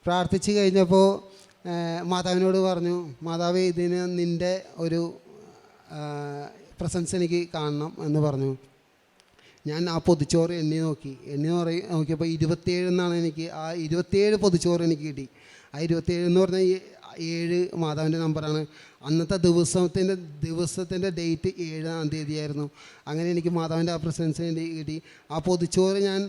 പ്രാർത്ഥിച്ച് കഴിഞ്ഞപ്പോൾ മാതാവിനോട് പറഞ്ഞു, മാതാവേ ഇതിന് നിൻ്റെ ഒരു പ്രസൻസ് എനിക്ക് കാണണം എന്ന് പറഞ്ഞു. ഞാൻ ആ പൊതിച്ചോറ് എണ്ണി നോക്കിയപ്പോൾ 27 എന്നാണ് എനിക്ക് ആ 27 പൊതിച്ചോറ് എനിക്ക് കിട്ടി. ആ 27 എന്ന് പറഞ്ഞാൽ 7 മാതാവിൻ്റെ നമ്പറാണ്. അന്നത്തെ ദിവസത്തിൻ്റെ ഡേറ്റ് 7-ാം തീയതിയായിരുന്നു. അങ്ങനെ എനിക്ക് മാതാവിൻ്റെ ആ പ്രസൻസ് കിട്ടി. ആ പൊതിച്ചോറ് ഞാൻ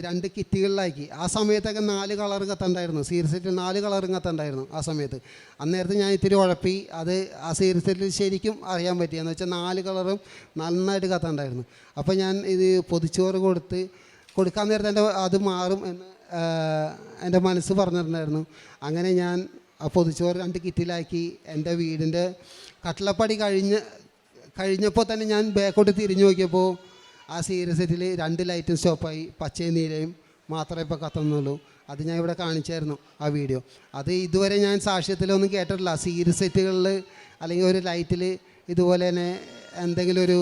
2 കിറ്റുകളിലാക്കി. ആ സമയത്തൊക്കെ 4 കളർ കത്തുണ്ടായിരുന്നു, സീരിയൽ സെറ്റിൽ 4 കളറും കത്തുണ്ടായിരുന്നു ആ സമയത്ത്. അന്നേരത്ത് ഞാൻ ഇത്തിരി ഉഴപ്പി അത് ആ സീരിയൽ സെറ്റിൽ ശരിക്കും അറിയാൻ പറ്റി. എന്ന് വെച്ചാൽ 4 കളറും നന്നായിട്ട് കത്തുണ്ടായിരുന്നു. അപ്പോൾ ഞാൻ ഇത് പൊതിച്ചോറ് കൊടുക്കാൻ നേരത്തെ അത് മാറും എന്ന് എൻ്റെ മനസ്സ് പറഞ്ഞിട്ടുണ്ടായിരുന്നു. അങ്ങനെ ഞാൻ ആ പൊതിച്ചോറ് 2 കിറ്റിലാക്കി എൻ്റെ വീടിൻ്റെ കട്ടിളപ്പടി കഴിഞ്ഞപ്പോൾ തന്നെ ഞാൻ ബാക്കോട്ട് തിരിഞ്ഞു നോക്കിയപ്പോൾ ആ സീരിയൽ സെറ്റിൽ 2 ലൈറ്റും സ്റ്റോപ്പായി, പച്ചയും നീലയും മാത്രമേ ഇപ്പോൾ കത്തുന്നുള്ളൂ. അത് ഞാൻ ഇവിടെ കാണിച്ചായിരുന്നു ആ വീഡിയോ. അത് ഇതുവരെ ഞാൻ സാക്ഷ്യത്തിലൊന്നും കേട്ടിട്ടില്ല. സീരിയൽ സെറ്റുകളിൽ അല്ലെങ്കിൽ ഒരു ലൈറ്റിൽ ഇതുപോലെ തന്നെ എന്തെങ്കിലും ഒരു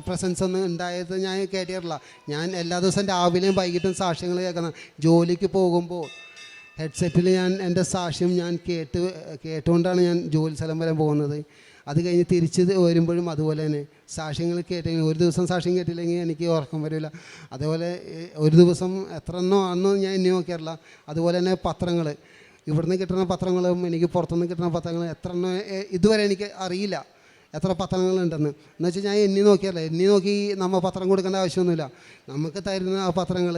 പ്രസൻസ് ഒന്നും ഉണ്ടായത് ഞാൻ കേട്ടിട്ടില്ല. ഞാൻ എല്ലാ ദിവസവും രാവിലെയും വൈകിട്ടും സാക്ഷ്യങ്ങൾ കേൾക്കുന്ന, ജോലിക്ക് പോകുമ്പോൾ ഹെഡ്സെറ്റിൽ ഞാൻ എൻ്റെ സാക്ഷ്യം ഞാൻ കേട്ടുകൊണ്ടാണ് ഞാൻ ജോലി സ്ഥലം വരെ പോകുന്നത്. അത് കഴിഞ്ഞ് തിരിച്ച് വരുമ്പോഴും അതുപോലെ തന്നെ സാക്ഷ്യങ്ങൾ കേട്ടെങ്കിൽ, ഒരു ദിവസം സാക്ഷ്യം കേട്ടില്ലെങ്കിൽ എനിക്ക് ഉറക്കം വരില്ല. അതേപോലെ ഒരു ദിവസം എത്ര എണ്ണോ ആണെന്നോ ഞാൻ എണ്ണി നോക്കിയാറില്ല. അതുപോലെ തന്നെ പത്രങ്ങൾ, ഇവിടുന്ന് കിട്ടുന്ന പത്രങ്ങളും എനിക്ക് പുറത്തുനിന്ന് കിട്ടുന്ന പത്രങ്ങളും എത്ര എണ്ണോ ഇതുവരെ എനിക്ക് അറിയില്ല എത്ര പത്രങ്ങളുണ്ടെന്ന്. എന്ന് വെച്ചാൽ ഞാൻ എണ്ണി നോക്കിയല്ല, എണ്ണി നോക്കി നമ്മൾ പത്രം കൊടുക്കേണ്ട ആവശ്യമൊന്നുമില്ല. നമുക്ക് തരുന്ന ആ പത്രങ്ങൾ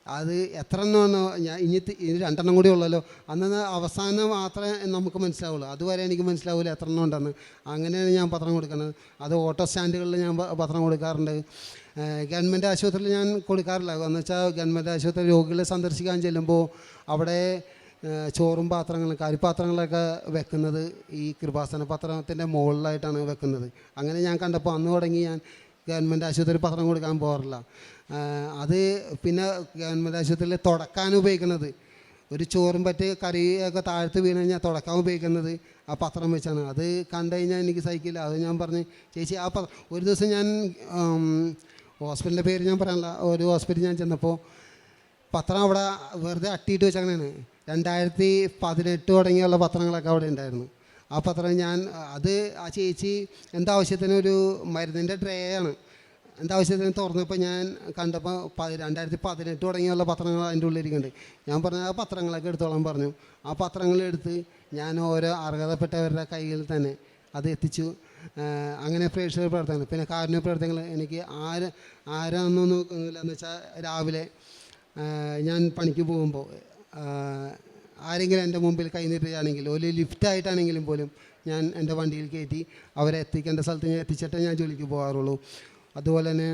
അത് എത്ര എണ്ണമാണോ, ഇനി 2 കൂടി ഉള്ളല്ലോ, അന്ന് അവസാനം മാത്രമേ നമുക്ക് മനസ്സിലാവുള്ളൂ. അതുവരെ എനിക്ക് മനസ്സിലാവില്ല എത്ര എണ്ണം ഉണ്ടെന്ന്. അങ്ങനെയാണ് ഞാൻ പത്രം കൊടുക്കുന്നത്. അത് ഓട്ടോ സ്റ്റാൻഡുകളിൽ ഞാൻ പത്രം കൊടുക്കാറുണ്ട്. ഗവൺമെൻറ് ആശുപത്രിയിൽ ഞാൻ കൊടുക്കാറില്ല. എന്ന് വെച്ചാൽ ഗവൺമെൻറ് ആശുപത്രി രോഗികളെ സന്ദർശിക്കാൻ ചെല്ലുമ്പോൾ അവിടെ ചോറും പാത്രങ്ങളും കരിപ്പാത്രങ്ങളൊക്കെ വെക്കുന്നത് ഈ കൃപാസന പത്രത്തിൻ്റെ മുകളിലായിട്ടാണ് വെക്കുന്നത്. അങ്ങനെ ഞാൻ കണ്ടപ്പോൾ അന്ന് തുടങ്ങി ഞാൻ ഗവൺമെൻറ് ആശുപത്രി പത്രം കൊടുക്കാൻ പോകാറില്ല. അത് പിന്നെ ഗവൺമെൻറ് ആശുപത്രിയിൽ തുടക്കാൻ ഉപയോഗിക്കുന്നത്, ഒരു ചോറും പറ്റി കറിയൊക്കെ താഴ്ത്ത് വീണ് കഴിഞ്ഞാൽ തുടക്കാൻ ഉപയോഗിക്കുന്നത് ആ പത്രം വെച്ചാണ്. അത് കണ്ടു കഴിഞ്ഞാൽ എനിക്ക് സഹിക്കില്ല. അത് ഞാൻ പറഞ്ഞ്, ചേച്ചി ആ ഒരു ദിവസം ഞാൻ ഹോസ്പിറ്റലിൻ്റെ പേര് ഞാൻ പറയാനില്ല, ഒരു ഹോസ്പിറ്റലിൽ ഞാൻ ചെന്നപ്പോൾ പത്രം അവിടെ വെറുതെ അട്ടിയിട്ട് വെച്ച് അങ്ങനെയാണ്. 2018 തുടങ്ങിയുള്ള പത്രങ്ങളൊക്കെ അവിടെ ഉണ്ടായിരുന്നു. ആ പത്രം ഞാൻ ആ ചേച്ചി എന്താവശ്യത്തിന് ഒരു മരുന്നിൻ്റെ ട്രേ ആണ്, എന്താവശ്യത്തിന് തുറന്നപ്പോൾ ഞാൻ കണ്ടപ്പോൾ 2018 തുടങ്ങിയുള്ള പത്രങ്ങൾ അതിൻ്റെ ഉള്ളിലിരിക്കുന്നുണ്ട്. ഞാൻ പറഞ്ഞു ആ പത്രങ്ങളൊക്കെ എടുത്തോളാൻ പറഞ്ഞു. ആ പത്രങ്ങളെടുത്ത് ഞാൻ ഓരോ അർഹതപ്പെട്ടവരുടെ കയ്യിൽ തന്നെ അത് എത്തിച്ചു. അങ്ങനെ പ്രേക്ഷക പ്രവർത്തനങ്ങൾ, പിന്നെ കാരുണ്യ പ്രവർത്തനങ്ങൾ എനിക്ക് ആരാണെന്നൊന്നും നോക്കുന്നില്ല. എന്ന് വെച്ചാൽ രാവിലെ ഞാൻ പണിക്ക് പോകുമ്പോൾ ആരെങ്കിലും എൻ്റെ മുമ്പിൽ കൈനീട്ടുകയാണെങ്കിൽ, ഒരു ലിഫ്റ്റായിട്ടാണെങ്കിലും പോലും ഞാൻ എൻ്റെ വണ്ടിയിൽ കയറ്റി അവരെ എത്തിക്കേണ്ട സ്ഥലത്ത് ഞാൻ എത്തിച്ചിട്ടേ ഞാൻ ജോലിക്ക് പോകാറുള്ളൂ. അതുപോലെ തന്നെ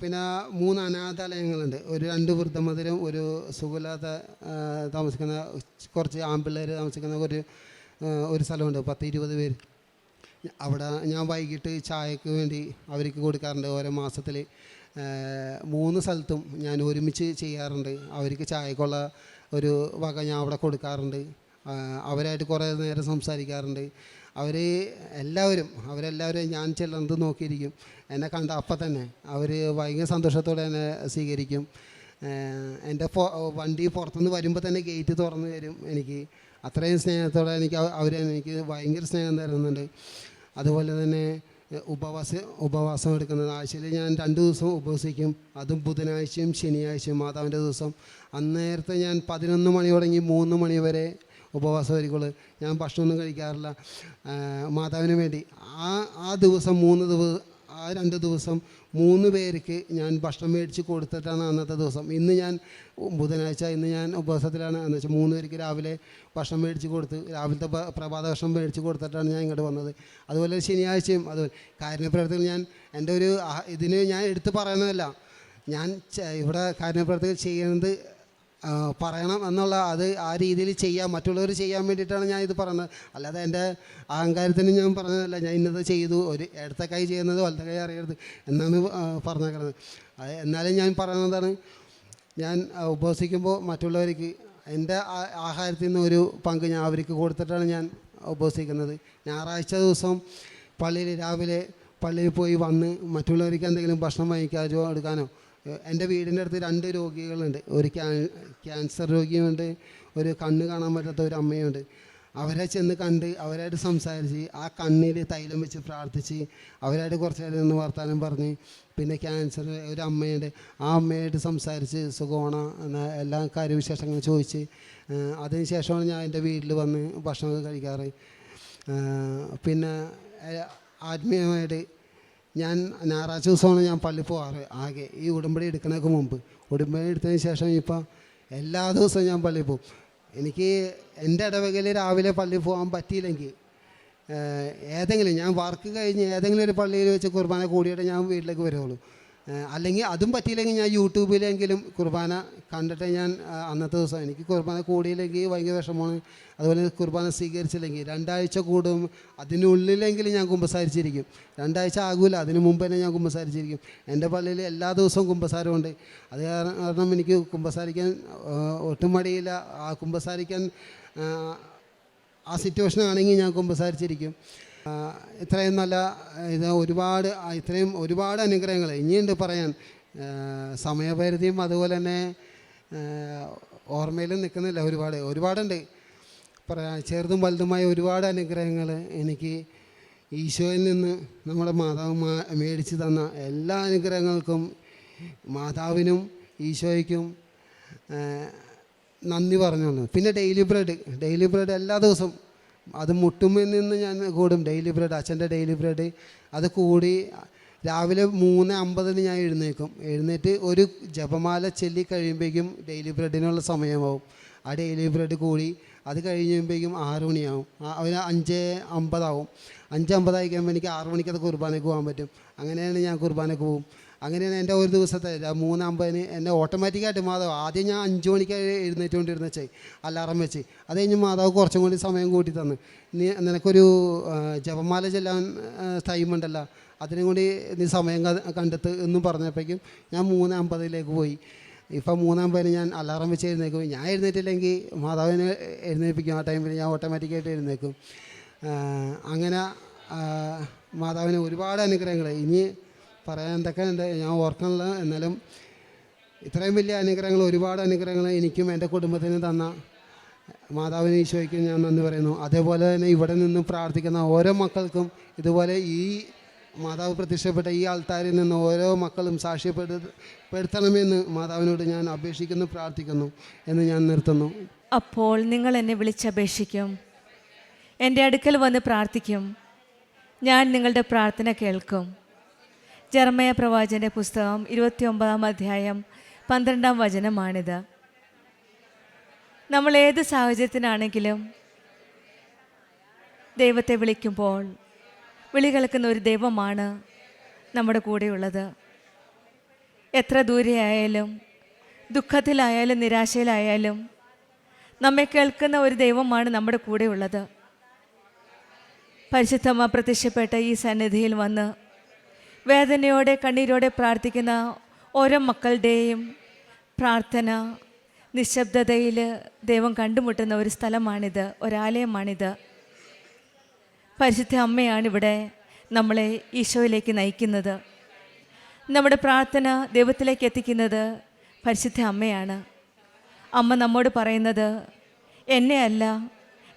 പിന്നെ 3 അനാഥാലയങ്ങളുണ്ട്. ഒരു 2 വൃദ്ധമന്ദിരം, ഒരു സുഖമില്ലാത്ത താമസിക്കുന്ന കുറച്ച് ആൺപിള്ളേർ താമസിക്കുന്ന ഒരു സ്ഥലമുണ്ട്, 10-20 പേര്. അവിടെ ഞാൻ വൈകിട്ട് ചായക്ക് വേണ്ടി അവർക്ക് കൊടുക്കാറുണ്ട്. ഓരോ മാസത്തിൽ 3 സ്ഥലത്തും ഞാൻ ഒരുമിച്ച് ചെയ്യാറുണ്ട്. അവർക്ക് ചായക്കുള്ള ഒരു വക ഞാൻ അവിടെ കൊടുക്കാറുണ്ട്. അവരായിട്ട് കുറേ നേരം സംസാരിക്കാറുണ്ട്. അവരെല്ലാവരും ഞാൻ ചെല്ലുന്നത് നോക്കിയിരിക്കും. എന്നെ കണ്ട അപ്പം തന്നെ അവർ ഭയങ്കര സന്തോഷത്തോടെ എന്നെ സ്വീകരിക്കും. എൻ്റെ വണ്ടി പുറത്തുനിന്ന് വരുമ്പോൾ തന്നെ ഗേറ്റ് തുറന്ന് തരും. എനിക്ക് അത്രയും സ്നേഹത്തോടെ അവരെനിക്ക് ഭയങ്കര സ്നേഹം തരുന്നുണ്ട്. അതുപോലെ തന്നെ ഉപവാസം എടുക്കുന്നത്, ആഴ്ചയിൽ ഞാൻ 2 ദിവസം ഉപവസിക്കും. അതും ബുധനാഴ്ചയും ശനിയാഴ്ചയും മാതാവിൻ്റെ ദിവസം. അന്നേരത്തെ ഞാൻ 11 മണി തുടങ്ങി 3 മണി വരെ ഉപവാസം ആയിരിക്കുള്ളൂ. ഞാൻ ഭക്ഷണമൊന്നും കഴിക്കാറില്ല മാതാവിന് വേണ്ടി. ആ ദിവസം 2 ദിവസം 3 പേർക്ക് ഞാൻ ഭക്ഷണം മേടിച്ച് കൊടുത്തിട്ടാണ് അന്നത്തെ ദിവസം. ഇന്ന് ഞാൻ ബുധനാഴ്ച, ഇന്ന് ഞാൻ ഉപവാസത്തിലാണ്. എന്ന് വെച്ചാൽ 3 പേർക്ക് രാവിലെ ഭക്ഷണം മേടിച്ച് കൊടുത്ത്, രാവിലത്തെ പ്രഭാത ഭക്ഷണം മേടിച്ച് കൊടുത്തിട്ടാണ് ഞാൻ ഇങ്ങോട്ട് വന്നത്. അതുപോലെ ശനിയാഴ്ചയും അതുപോലെ കാരുണ്യപ്രവർത്തകർ എൻ്റെ ഒരു ഇതിന് ഞാൻ എടുത്ത് പറയുന്നതല്ല. ഞാൻ ഇവിടെ കാരുണ്യപ്രവർത്തകർ ചെയ്യുന്നത് പറയണം എന്നുള്ള ആ രീതിയിൽ മറ്റുള്ളവർ ചെയ്യാൻ വേണ്ടിയിട്ടാണ് ഞാൻ ഇത് പറയുന്നത്. അല്ലാതെ എൻ്റെ അഹങ്കാരത്തിന് ഞാൻ പറഞ്ഞതല്ല. ഞാൻ ഇന്നത് ചെയ്തു, ഒരു ഇടത്തെ കൈ ചെയ്യുന്നത് വലത്തെ കൈ അറിയരുത് എന്നാണ് പറഞ്ഞേക്കുന്നത്. എന്നാലും ഞാൻ പറയുന്നതാണ്, ഞാൻ ഉപവസിക്കുമ്പോൾ മറ്റുള്ളവർക്ക് എൻ്റെ ആഹാരത്തിൽ നിന്ന് ഒരു പങ്ക് ഞാൻ അവർക്ക് കൊടുത്തിട്ടാണ് ഞാൻ ഉപവസിക്കുന്നത്. ഞായറാഴ്ച ദിവസം രാവിലെ പള്ളിയിൽ പോയി വന്ന് മറ്റുള്ളവർക്ക് എന്തെങ്കിലും ഭക്ഷണം വാങ്ങിക്കാനോ എടുക്കാനോ. എൻ്റെ വീടിൻ്റെ അടുത്ത് 2 രോഗികളുണ്ട്. ഒരു ക്യാൻസർ രോഗിയുണ്ട്, ഒരു കണ്ണ് കാണാൻ പറ്റാത്ത ഒരു അമ്മയുണ്ട്. അവരെ ചെന്ന് കണ്ട് അവരായിട്ട് സംസാരിച്ച് ആ കണ്ണിൽ തൈലം വെച്ച് പ്രാർത്ഥിച്ച് അവരായിട്ട് കുറച്ച് നേരം നിന്ന് വർത്താനം പറഞ്ഞ്, പിന്നെ ക്യാൻസർ ഒരു അമ്മയുണ്ട്, ആ അമ്മയായിട്ട് സംസാരിച്ച് സുഖമാണ് എന്ന എല്ലാ കാര്യവിശേഷങ്ങളും ചോദിച്ച് അതിന് ശേഷമാണ് ഞാൻ എൻ്റെ വീട്ടിൽ വന്ന് ഭക്ഷണം കഴിക്കാറ്. പിന്നെ ആത്മീയമായിട്ട് ഞാൻ ഞായറാഴ്ച ദിവസമാണ് ഞാൻ പള്ളിയിൽ പോകാറ്. ആകെ ഈ ഉടമ്പടി എടുക്കുന്നതിന് മുമ്പ്. ഉടമ്പടി എടുത്തതിന് ശേഷം ഇപ്പോൾ എല്ലാ ദിവസവും ഞാൻ പള്ളിയിൽ പോകും. എനിക്ക് എൻ്റെ ഇടവകയിൽ രാവിലെ പള്ളിയിൽ പോകാൻ പറ്റിയില്ലെങ്കിൽ ഏതെങ്കിലും ഞാൻ വർക്ക് കഴിഞ്ഞ് ഏതെങ്കിലും ഒരു പള്ളിയിൽ വെച്ച് കുർബാന കൂടിയിട്ട് ഞാൻ വീട്ടിലേക്ക് വരുള്ളൂ. അല്ലെങ്കിൽ അതും പറ്റിയില്ലെങ്കിൽ ഞാൻ യൂട്യൂബിലെങ്കിലും കുർബാന കണ്ടിട്ട് ഞാൻ അന്നത്തെ ദിവസം. എനിക്ക് കുർബാന കൂടിയില്ലെങ്കിൽ ഭയങ്കര വിഷമമാണ്. അതുപോലെ കുർബാന സ്വീകരിച്ചില്ലെങ്കിൽ 2 ആഴ്ച കൂടും, അതിനുള്ളിലെങ്കിലും ഞാൻ കുമ്പസാരിച്ചിരിക്കും. 2 ആഴ്ച ആകില്ല, അതിന് മുമ്പ് തന്നെ ഞാൻ കുമ്പസാരിച്ചിരിക്കും. എൻ്റെ പള്ളിയിൽ എല്ലാ ദിവസവും കുമ്പസാരമുണ്ട്. അത് കാരണം എനിക്ക് കുമ്പസാരിക്കാൻ ഒട്ടും മടിയില്ല. കുമ്പസാരിക്കാൻ ആ സിറ്റുവേഷൻ ആണെങ്കിൽ ഞാൻ കുമ്പസാരിച്ചിരിക്കും. ഇത്രയും നല്ല ഒരുപാട് അനുഗ്രഹങ്ങൾ ഇനിയുണ്ട് പറയാൻ. സമയപരിധിയും അതുപോലെ തന്നെ ഓർമ്മയിലും നിൽക്കുന്നില്ല. ഒരുപാടുണ്ട് പറയാൻ. ചെറുതും വലുതുമായ ഒരുപാട് അനുഗ്രഹങ്ങൾ എനിക്ക് ഈശോയിൽ നിന്ന് നമ്മുടെ മാതാവ് മേടിച്ച് തന്ന എല്ലാ അനുഗ്രഹങ്ങൾക്കും മാതാവിനും ഈശോയ്ക്കും നന്ദി പറഞ്ഞോളൂ. പിന്നെ ഡെയിലി ബ്രെഡ് എല്ലാ ദിവസവും അത് മുട്ടുമ്പിൽ നിന്ന് ഞാൻ കൂടും. ഡെയിലി ബ്രെഡ്, അച്ഛൻ്റെ ഡെയിലി ബ്രെഡ് അത് കൂടി രാവിലെ 3:50 ഞാൻ എഴുന്നേറ്റ് ഒരു ജപമാല ചൊല്ലി കഴിയുമ്പോഴേക്കും ഡെയിലി ബ്രെഡിനുള്ള സമയമാവും. ആ ഡെയിലി ബ്രെഡ് കൂടി അത് കഴിയുമ്പോഴേക്കും 6 മണിയാവും. ഒരു 5:50 ആവും. 5:50 ആയി കഴിയുമ്പോൾ എനിക്ക് 6 മണിക്ക് അത് കുർബാനയ്ക്ക് പോകാൻ പറ്റും. അങ്ങനെയാണ് ഞാൻ കുർബാനയ്ക്ക് പോകും. അങ്ങനെയാണ് എൻ്റെ ഒരു ദിവസത്തെ 3:50 എന്നെ ഓട്ടോമാറ്റിക്കായിട്ട് മാതാവ് ആദ്യം ഞാൻ 5 മണിക്ക് എഴുന്നേറ്റുകൊണ്ടിരുന്ന അലാറം വെച്ച്. അത് കഴിഞ്ഞ് മാതാവ് കുറച്ചും കൂടി സമയം കൂട്ടി തന്നു. നിനക്കൊരു ജപമാല ചെല്ലാൻ ടൈമുണ്ടല്ലോ, അതിനും കൂടി നീ സമയം കണ്ടെത്ത് എന്നും പറഞ്ഞപ്പോഴേക്കും ഞാൻ 3:50 പോയി. ഇപ്പം 3:50 ഞാൻ അലാറം വെച്ച് എഴുന്നേക്കും. ഞാൻ എഴുന്നേറ്റില്ലെങ്കിൽ മാതാവിനെ എഴുന്നേൽപ്പിക്കും. ആ ടൈമിൽ ഞാൻ ഓട്ടോമാറ്റിക്കായിട്ട് എഴുന്നേക്കും. അങ്ങനെ മാതാവിന് ഒരുപാട് അനുഗ്രഹങ്ങൾ ഇനി പറയാൻ എന്തൊക്കെ ഉണ്ട് ഞാൻ ഓർക്കണില്ല. എന്നാലും ഇത്രയും വലിയ അനുഗ്രഹങ്ങൾ, ഒരുപാട് അനുഗ്രഹങ്ങൾ എനിക്കും എൻ്റെ കുടുംബത്തിനും തന്ന മാതാവിന് ഈശോയ്ക്കും ഞാൻ നന്ദി പറയുന്നു. അതേപോലെ തന്നെ ഇവിടെ നിന്നും പ്രാർത്ഥിക്കുന്ന ഓരോ മക്കൾക്കും ഇതുപോലെ ഈ മാതാവ് പ്രത്യക്ഷപ്പെട്ട ഈ ആൾത്താരിൽ നിന്ന് ഓരോ മക്കളും സാക്ഷ്യപ്പെടുത്തണമെന്ന് മാതാവിനോട് ഞാൻ അപേക്ഷിക്കുന്നു, പ്രാർത്ഥിക്കുന്നു എന്ന് ഞാൻ നിർത്തുന്നു. അപ്പോൾ നിങ്ങൾ എന്നെ വിളിച്ചപേക്ഷിക്കും, എൻ്റെ അടുക്കൽ വന്ന് പ്രാർത്ഥിക്കും, ഞാൻ നിങ്ങളുടെ പ്രാർത്ഥന കേൾക്കും. ജെറമ്യാ പ്രവാചകൻ്റെ പുസ്തകം 29-ാം അധ്യായം 12-ാം വചനമാണിത്. നമ്മൾ ഏത് സാഹചര്യത്തിനാണെങ്കിലും ദൈവത്തെ വിളിക്കുമ്പോൾ വിളി കേൾക്കുന്ന ഒരു ദൈവമാണ് നമ്മുടെ കൂടെയുള്ളത്. എത്ര ദൂരെയായാലും, ദുഃഖത്തിലായാലും, നിരാശയിലായാലും നമ്മെ കേൾക്കുന്ന ഒരു ദൈവമാണ് നമ്മുടെ കൂടെയുള്ളത്. പരിശുദ്ധമ്മ പ്രത്യക്ഷപ്പെട്ട ഈ സന്നിധിയിൽ വന്ന് വേദനയോടെ കണ്ണീരോടെ പ്രാർത്ഥിക്കുന്ന ഓരോ മക്കളുടെയും പ്രാർത്ഥന നിശബ്ദതയിൽ ദൈവം കണ്ടുമുട്ടുന്ന ഒരു സ്ഥലമാണിത്, ഒരാലയമാണിത്. പരിശുദ്ധ അമ്മയാണിവിടെ നമ്മളെ ഈശോയിലേക്ക് നയിക്കുന്നത്. നമ്മുടെ പ്രാർത്ഥന ദൈവത്തിലേക്ക് എത്തിക്കുന്നത് പരിശുദ്ധ അമ്മയാണ്. അമ്മ നമ്മോട് പറയുന്നത്, എന്നെ അല്ല,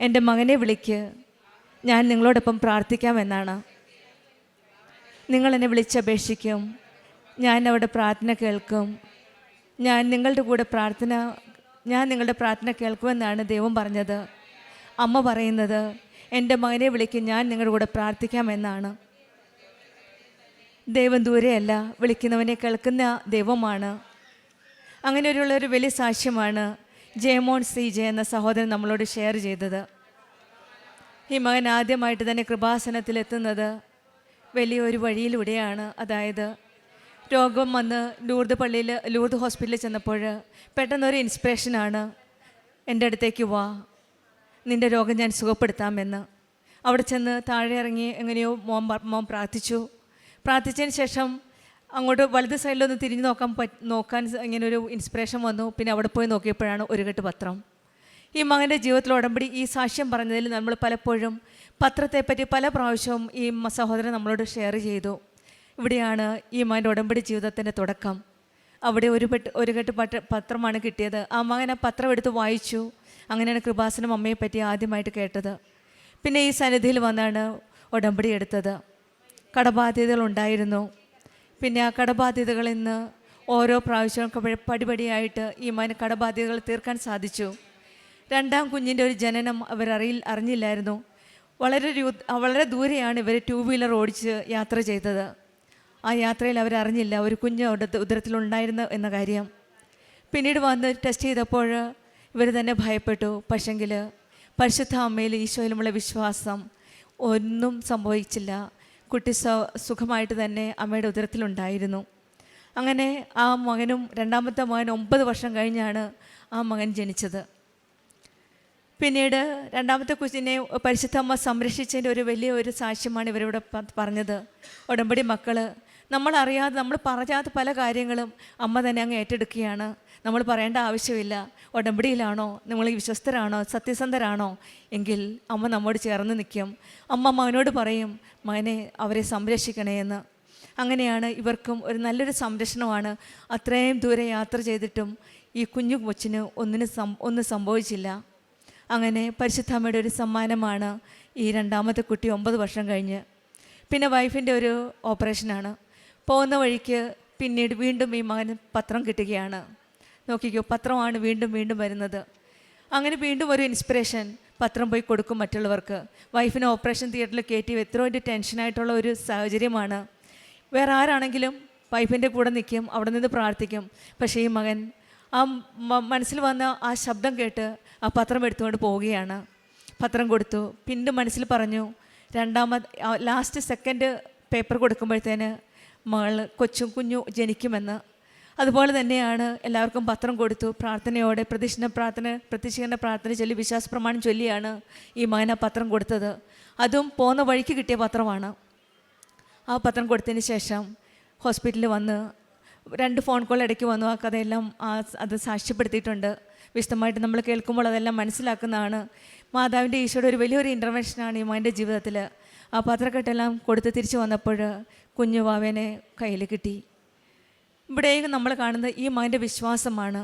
എൻ്റെ മകനെ വിളിക്ക്, ഞാൻ നിങ്ങളോടൊപ്പം പ്രാർത്ഥിക്കാമെന്നാണ്. നിങ്ങളെന്നെ വിളിച്ചപേക്ഷിക്കും, ഞാൻ അവിടെ പ്രാർത്ഥന കേൾക്കും, ഞാൻ നിങ്ങളുടെ പ്രാർത്ഥന കേൾക്കുമെന്നാണ് ദൈവം പറഞ്ഞത്. അമ്മ പറയുന്നത്, എൻ്റെ മകനെ വിളിക്കും, ഞാൻ നിങ്ങളുടെ കൂടെ പ്രാർത്ഥിക്കാമെന്നാണ്. ദൈവം ദൂരെയല്ല, വിളിക്കുന്നവനെ കേൾക്കുന്ന ദൈവമാണ്. അങ്ങനെയുള്ളൊരു വലിയ സാക്ഷ്യമാണ് ജയമോൻ CJ എന്ന സഹോദരൻ നമ്മളോട് ഷെയർ ചെയ്തത്. ഈ മകൻ ആദ്യമായിട്ട് തന്നെ കൃപാസനത്തിലെത്തുന്നത് വലിയൊരു വഴിയിലൂടെയാണ്. അതായത് രോഗം വന്ന് ലൂർദ് ഹോസ്പിറ്റലിൽ ചെന്നപ്പോൾ പെട്ടെന്നൊരു ഇൻസ്പിറേഷനാണ്, എൻ്റെ അടുത്തേക്ക് വാ, നിൻ്റെ രോഗം ഞാൻ സുഖപ്പെടുത്താമെന്ന്. അവിടെ ചെന്ന് താഴെ ഇറങ്ങി എങ്ങനെയോ മോൻ പ്രാർത്ഥിച്ചതിന് ശേഷം അങ്ങോട്ട് വലത് സൈഡിലൊന്ന് തിരിഞ്ഞ് നോക്കാൻ ഇങ്ങനെ ഒരു ഇൻസ്പിറേഷൻ വന്നു. പിന്നെ അവിടെ പോയി നോക്കിയപ്പോഴാണ് ഒരു കെട്ട് പത്രം. ഈ മകൻ്റെ ജീവിതത്തിൽ ഉടമ്പടി ഈ സാക്ഷ്യം പറഞ്ഞതിൽ നമ്മൾ പലപ്പോഴും പത്രത്തെപ്പറ്റി പല പ്രാവശ്യവും ഈ സഹോദരൻ നമ്മളോട് ഷെയർ ചെയ്തു. ഇവിടെയാണ് ഈ മകൻ്റെ ഉടമ്പടി ജീവിതത്തിൻ്റെ തുടക്കം. അവിടെ ഒരു കെട്ട് പത്രമാണ് കിട്ടിയത്. ആ മകൻ ആ പത്രം എടുത്ത് വായിച്ചു. അങ്ങനെയാണ് കൃപാസനം അമ്മയെപ്പറ്റി ആദ്യമായിട്ട് കേട്ടത്. പിന്നെ ഈ സന്നിധിയിൽ വന്നാണ് ഉടമ്പടി എടുത്തത്. കടബാധ്യതകളുണ്ടായിരുന്നു. പിന്നെ ആ കടബാധ്യതകളിൽ നിന്ന് ഓരോ പ്രാവശ്യവും പടിപടിയായിട്ട് ഈ മകന് കടബാധ്യതകൾ തീർക്കാൻ സാധിച്ചു. രണ്ടാം കുഞ്ഞിൻ്റെ ഒരു ജനനം അറിഞ്ഞില്ലായിരുന്നു. വളരെ ദൂരെയാണ് ഇവർ 2 വീലർ ഓടിച്ച് യാത്ര ചെയ്തത്. ആ യാത്രയിൽ അവരറിഞ്ഞില്ല ഒരു കുഞ്ഞ് ഉദരത്തിലുണ്ടായിരുന്നു എന്ന കാര്യം. പിന്നീട് വന്ന് ടെസ്റ്റ് ചെയ്തപ്പോൾ ഇവർ തന്നെ ഭയപ്പെട്ടു. പക്ഷെങ്കിൽ പരിശുദ്ധ അമ്മയിൽ ഈശോയിലുമുള്ള വിശ്വാസം, ഒന്നും സംഭവിച്ചില്ല. കുട്ടി സുഖമായിട്ട് തന്നെ അമ്മയുടെ ഉദരത്തിലുണ്ടായിരുന്നു. അങ്ങനെ ആ മകനും രണ്ടാമത്തെ മകൻ 9 വർഷം കഴിഞ്ഞാണ് ആ മകൻ ജനിച്ചത്. പിന്നീട് രണ്ടാമത്തെ കുഞ്ഞിനെ പരിശുദ്ധ അമ്മ സംരക്ഷിച്ചതിൻ്റെ വലിയൊരു സാക്ഷ്യമാണ് ഇവരിവിടെ പറഞ്ഞത്. ഉടമ്പടി മക്കൾ നമ്മൾ പറയാത്ത പല കാര്യങ്ങളും അമ്മ തന്നെ അങ്ങ് ഏറ്റെടുക്കുകയാണ്. നമ്മൾ പറയേണ്ട ആവശ്യമില്ല. ഉടമ്പടിയിലാണോ, നിങ്ങൾ വിശ്വസ്തരാണോ, സത്യസന്ധരാണോ എങ്കിൽ അമ്മ നമ്മോട് ചേർന്ന് നിൽക്കും. അമ്മ മകനോട് പറയും, മകനെ അവരെ സംരക്ഷിക്കണേ എന്ന്. അങ്ങനെയാണ് ഇവർക്കും ഒരു നല്ലൊരു സംരക്ഷണമാണ്. അത്രയും ദൂരെ യാത്ര ചെയ്തിട്ടും ഈ കുഞ്ഞു കൊച്ചിന് ഒന്നും സംഭവിച്ചില്ല. അങ്ങനെ പരിശുദ്ധാമ്മയുടെ ഒരു സമ്മാനമാണ് ഈ രണ്ടാമത്തെ കുട്ടി 9 വർഷം കഴിഞ്ഞ്. പിന്നെ വൈഫിൻ്റെ ഒരു ഓപ്പറേഷനാണ്. പോകുന്ന വഴിക്ക് പിന്നീട് വീണ്ടും ഈ മകന് പത്രം കിട്ടുകയാണ്. നോക്കിക്കോ, പത്രമാണ് വീണ്ടും വരുന്നത്. അങ്ങനെ വീണ്ടും ഒരു ഇൻസ്പിറേഷൻ, പത്രം പോയി കൊടുക്കും മറ്റുള്ളവർക്ക്. വൈഫിനെ ഓപ്പറേഷൻ തിയേറ്ററിൽ കയറ്റി എത്രയോ ടെൻഷനായിട്ടുള്ള ഒരു സാഹചര്യമാണ്. വേറെ ആരാണെങ്കിലും വൈഫിൻ്റെ കൂടെ നിൽക്കും, അവിടെ നിന്ന് പ്രാർത്ഥിക്കും. പക്ഷേ ഈ മകൻ ആ മനസ്സിൽ വന്ന ആ ശബ്ദം കേട്ട് ആ പത്രം എടുത്തുകൊണ്ട് പോവുകയാണ്. പത്രം കൊടുത്തു. പിന്നെ മനസ്സിൽ പറഞ്ഞു, ലാസ്റ്റ് സെക്കൻഡ് പേപ്പർ കൊടുക്കുമ്പോഴത്തേന് കുഞ്ഞു ജനിക്കുമെന്ന്. അതുപോലെ തന്നെയാണ് എല്ലാവർക്കും പത്രം കൊടുത്തു. പ്രാർത്ഥനയോടെ പ്രത്യക്ഷീകരണ പ്രാർത്ഥന ചൊല്ലി വിശ്വാസ പ്രമാണം ചൊല്ലിയാണ് ഈ മകൻ ആ പത്രം കൊടുത്തത്. അതും പോകുന്ന വഴിക്ക് കിട്ടിയ പത്രമാണ്. ആ പത്രം കൊടുത്തതിന് ശേഷം ഹോസ്പിറ്റലിൽ വന്ന് 2 ഫോൺ കോൾ ഇടയ്ക്ക് വന്നു. ആ കഥയെല്ലാം അത് സാക്ഷ്യപ്പെടുത്തിയിട്ടുണ്ട്. വിശദമായിട്ട് നമ്മൾ കേൾക്കുമ്പോൾ അതെല്ലാം മനസ്സിലാക്കുന്നതാണ്. മാതാവിൻ്റെ ഈശോയുടെ ഒരു വലിയൊരു ഇൻ്റർവെൻഷനാണ് ഈ മകൻ്റെ ജീവിതത്തിൽ. ആ പത്രക്കെട്ടെല്ലാം കൊടുത്ത് തിരിച്ചു വന്നപ്പോൾ കുഞ്ഞു വാവേനെ കയ്യിൽ കിട്ടി. ഇവിടെയും നമ്മൾ കാണുന്നത് ഈ മകൻ്റെ വിശ്വാസമാണ്.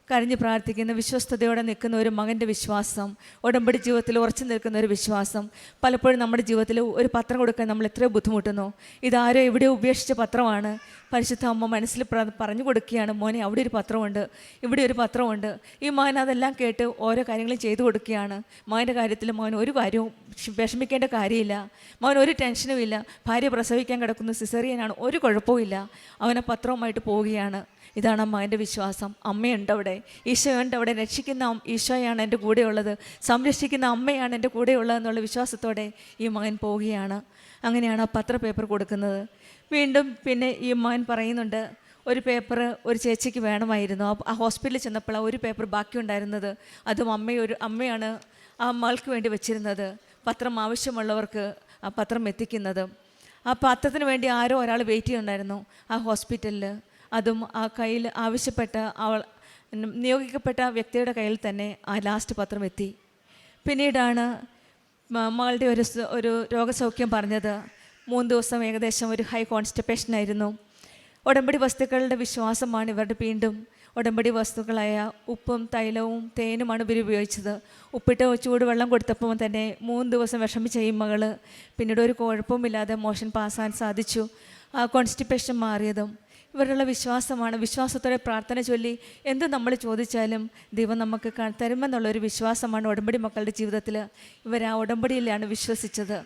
കരഞ്ഞ് പ്രാർത്ഥിക്കുന്ന, വിശ്വസ്തയോടെ നിൽക്കുന്ന ഒരു മകൻ്റെ വിശ്വാസം, ഉടമ്പടി ജീവിതത്തിൽ ഉറച്ചു നിൽക്കുന്ന ഒരു വിശ്വാസം. പലപ്പോഴും നമ്മുടെ ജീവിതത്തിൽ ഒരു പത്രം കൊടുക്കാൻ നമ്മൾ എത്രയോ ബുദ്ധിമുട്ടുന്നു. ഇതാരോ എവിടെയോ ഉപേക്ഷിച്ച പത്രമാണ്. പരിശുദ്ധ അമ്മ മനസ്സിൽ പറഞ്ഞു കൊടുക്കുകയാണ്, മോനെ അവിടെ ഒരു പത്രമുണ്ട്, ഇവിടെ ഒരു പത്രമുണ്ട്. ഈ മകൻ അതെല്ലാം കേട്ട് ഓരോ കാര്യങ്ങളും ചെയ്തു കൊടുക്കുകയാണ്. മകൻ്റെ കാര്യത്തിൽ മകൻ ഒരു കാര്യവും വിഷമിക്കേണ്ട കാര്യമില്ല. മകൻ ഒരു ടെൻഷനും ഇല്ല. ഭാര്യ പ്രസവിക്കാൻ കിടക്കുന്ന സിസേറിയനാണ്, ഒരു കുഴപ്പമില്ല. അവനെ പത്രവുമായിട്ട് പോവുകയാണ്. ഇതാണ് മകൻ്റെ വിശ്വാസം. അമ്മയുണ്ട് അവിടെ, ഈശോയുണ്ട് അവിടെ, രക്ഷിക്കുന്ന ഈശോയാണ് എൻ്റെ കൂടെയുള്ളത്, സംരക്ഷിക്കുന്ന അമ്മയാണ് എൻ്റെ കൂടെയുള്ളതെന്നുള്ള വിശ്വാസത്തോടെ ഈ മകൻ പോവുകയാണ്. അങ്ങനെയാണ് ആ പേപ്പർ കൊടുക്കുന്നത്. വീണ്ടും പിന്നെ ഈ മകൻ പറയുന്നുണ്ട്, ഒരു പേപ്പർ ഒരു ചേച്ചിക്ക് വേണമായിരുന്നു. ആ ഹോസ്പിറ്റലിൽ ചെന്നപ്പോൾ ഒരു പേപ്പർ ബാക്കിയുണ്ടായിരുന്നത്, അതും അമ്മയാണ് ആ മകൾക്ക് വേണ്ടി വെച്ചിരുന്നത്. പത്രം ആവശ്യമുള്ളവർക്ക് ആ പത്രം എത്തിക്കുന്നത്. ആ പത്രത്തിന് വേണ്ടി ആരോ ഒരാൾ വെയിറ്റ് ചെയ്യുന്നുണ്ടായിരുന്നു ആ ഹോസ്പിറ്റലിൽ. അതും ആ കയ്യിൽ ആവശ്യപ്പെട്ട നിയോഗിക്കപ്പെട്ട വ്യക്തിയുടെ കയ്യിൽ തന്നെ ആ ലാസ്റ്റ് പത്രം എത്തി. പിന്നീടാണ് മകളുടെ ഒരു രോഗസൗഖ്യം പറഞ്ഞത്. 3 ദിവസം ഏകദേശം ഒരു ഹൈ കോൺസ്റ്റിപ്പേഷനായിരുന്നു. ഉടമ്പടി വസ്തുക്കളുടെ വിശ്വാസമാണ് ഇവരുടെ വീണ്ടും ഉടമ്പടി വസ്തുക്കളായ ഉപ്പും തൈലവും തേനുമാണ് ഇവർ ഉപയോഗിച്ചത്. ഉപ്പിട്ട് ചൂടുവെള്ളം കൊടുത്തപ്പോൾ തന്നെ 3 ദിവസം വിഷമിച്ച ഈ മകള് പിന്നീട് ഒരു കുഴപ്പമില്ലാതെ മോഷൻ പാസ്സാൻ സാധിച്ചു. ആ കോൺസ്റ്റിപ്പേഷൻ മാറിയതും ഇവരുടെ വിശ്വാസമാണ്. വിശ്വാസത്തോടെ പ്രാർത്ഥന ചൊല്ലി എന്ത് നമ്മൾ ചോദിച്ചാലും ദൈവം നമുക്ക് തരുമെന്നുള്ളൊരു വിശ്വാസമാണ് ഉടമ്പടി മക്കളുടെ ജീവിതത്തിൽ. ഇവർ ആ ഉടമ്പടിയിലാണ് വിശ്വസിച്ചത്.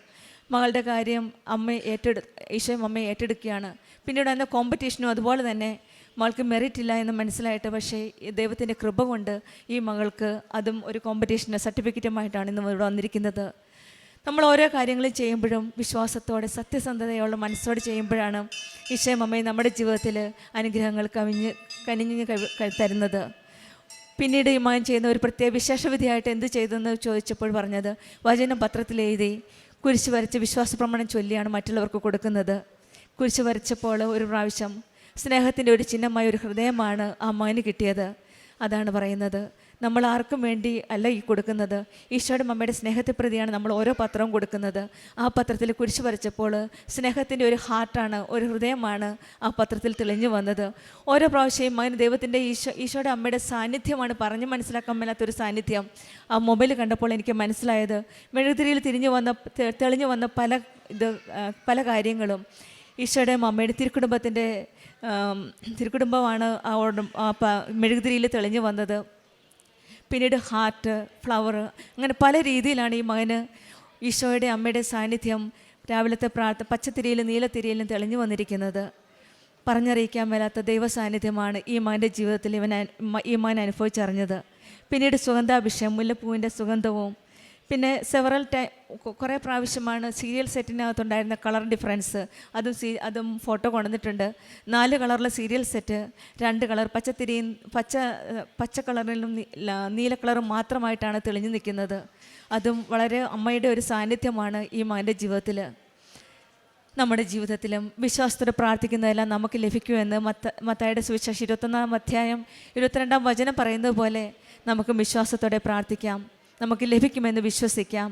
മകളുടെ കാര്യം ഈശോയും അമ്മയെ ഏറ്റെടുക്കുകയാണ്. പിന്നീട് അന്ന് കോമ്പറ്റീഷനും അതുപോലെ തന്നെ മകൾക്ക് മെറിറ്റ് ഇല്ല എന്ന് മനസ്സിലായിട്ട്, പക്ഷേ ദൈവത്തിൻ്റെ കൃപ കൊണ്ട് ഈ മകൾക്ക് അതും ഒരു കോമ്പറ്റീഷന് സർട്ടിഫിക്കറ്റുമായിട്ടാണ് ഇന്ന് ഇവിടെ വന്നിരിക്കുന്നത്. നമ്മൾ ഓരോ കാര്യങ്ങളും ചെയ്യുമ്പോഴും വിശ്വാസത്തോടെ സത്യസന്ധതയുള്ള മനസ്സോടെ ചെയ്യുമ്പോഴാണ് ഈശോയും അമ്മയും നമ്മുടെ ജീവിതത്തിൽ അനുഗ്രഹങ്ങൾ കനിഞ്ഞ് തരുന്നത്. പിന്നീട് ഈ മകൻ ചെയ്യുന്ന ഒരു പ്രത്യേക വിശേഷവിധിയായിട്ട് എന്ത് ചെയ്തെന്ന് ചോദിച്ചപ്പോൾ പറഞ്ഞത്, വചനം പത്രത്തിൽ എഴുതി കുരിശ് വരച്ച് വിശ്വാസ പ്രമാണം ചൊല്ലിയാണ് മറ്റുള്ളവർക്ക് കൊടുക്കുന്നത്. കുരിശ് വരച്ചപ്പോൾ ഒരു പ്രാവശ്യം സ്നേഹത്തിൻ്റെ ഒരു ചിഹ്നമായ ഒരു ഹൃദയമാണ് ആ മകന് കിട്ടിയത്. അതാണ് പറയുന്നത്, നമ്മൾ ആർക്കും വേണ്ടി അല്ല ഈ കൊടുക്കുന്നത്, ഈശോയുടെ അമ്മയുടെ സ്നേഹത്തെ പ്രതിയാണ് നമ്മൾ ഓരോ പത്രവും കൊടുക്കുന്നത്. ആ പത്രത്തിൽ കുരിശ് വരച്ചപ്പോൾ സ്നേഹത്തിൻ്റെ ഒരു ഹാർട്ടാണ്, ഒരു ഹൃദയമാണ് ആ പത്രത്തിൽ തെളിഞ്ഞു വന്നത്. ഓരോ പ്രാവശ്യവും മകന് ദൈവത്തിൻ്റെ ഈശോയുടെ അമ്മയുടെ സാന്നിധ്യമാണ് പറഞ്ഞ് മനസ്സിലാക്കാൻ മേലാത്തൊരു സാന്നിധ്യം. ആ മൊബൈൽ കണ്ടപ്പോൾ എനിക്ക് മനസ്സിലായത്, മെഴുകുതിരിയിൽ തെളിഞ്ഞു വന്ന പല കാര്യങ്ങളും ഈശോയുടെ അമ്മയുടെ തിരുക്കുടുംബമാണ് ആ മെഴുകുതിരിയിൽ തെളിഞ്ഞു വന്നത്. പിന്നീട് ഹാർട്ട്, ഫ്ലവർ, അങ്ങനെ പല രീതിയിലാണ് ഈ മകന് ഈശോയുടെ അമ്മയുടെ സാന്നിധ്യം രാവിലത്തെ പച്ചത്തിരിയിലും നീലത്തിരിയിലും തെളിഞ്ഞു വന്നിരിക്കുന്നത്. പറഞ്ഞറിയിക്കാൻ മേലാത്ത ദൈവ സാന്നിധ്യമാണ് ഈ മകൻ്റെ ജീവിതത്തിൽ ഈ മകൻ അനുഭവിച്ചറിഞ്ഞത്. പിന്നീട് സുഗന്ധാഭിഷേകം, മുല്ലപ്പൂവിൻ്റെ സുഗന്ധവും, പിന്നെ കുറേ പ്രാവശ്യമാണ് സീരിയൽ സെറ്റിനകത്തുണ്ടായിരുന്ന കളർ ഡിഫറൻസ്, അതും ഫോട്ടോ കൊണ്ടുവന്നിട്ടുണ്ട്. 4 കളറിലെ സീരിയൽ സെറ്റ്, 2 കളർ പച്ച കളറിലും നീല കളറും മാത്രമായിട്ടാണ് തെളിഞ്ഞു നിൽക്കുന്നത്. അതും വളരെ അമ്മയുടെ ഒരു സാന്നിധ്യമാണ് ഈ മകൻ്റെ ജീവിതത്തിൽ. നമ്മുടെ ജീവിതത്തിലും വിശ്വാസത്തോടെ പ്രാർത്ഥിക്കുന്നതെല്ലാം നമുക്ക് ലഭിക്കുമെന്ന് മത്തായിയുടെ സുവിശേഷം 21-ാം അധ്യായം 22-ാം വചനം പറയുന്നത് പോലെ നമുക്ക് വിശ്വാസത്തോടെ പ്രാർത്ഥിക്കാം, നമുക്ക് ലഭിക്കുമെന്ന് വിശ്വസിക്കാം.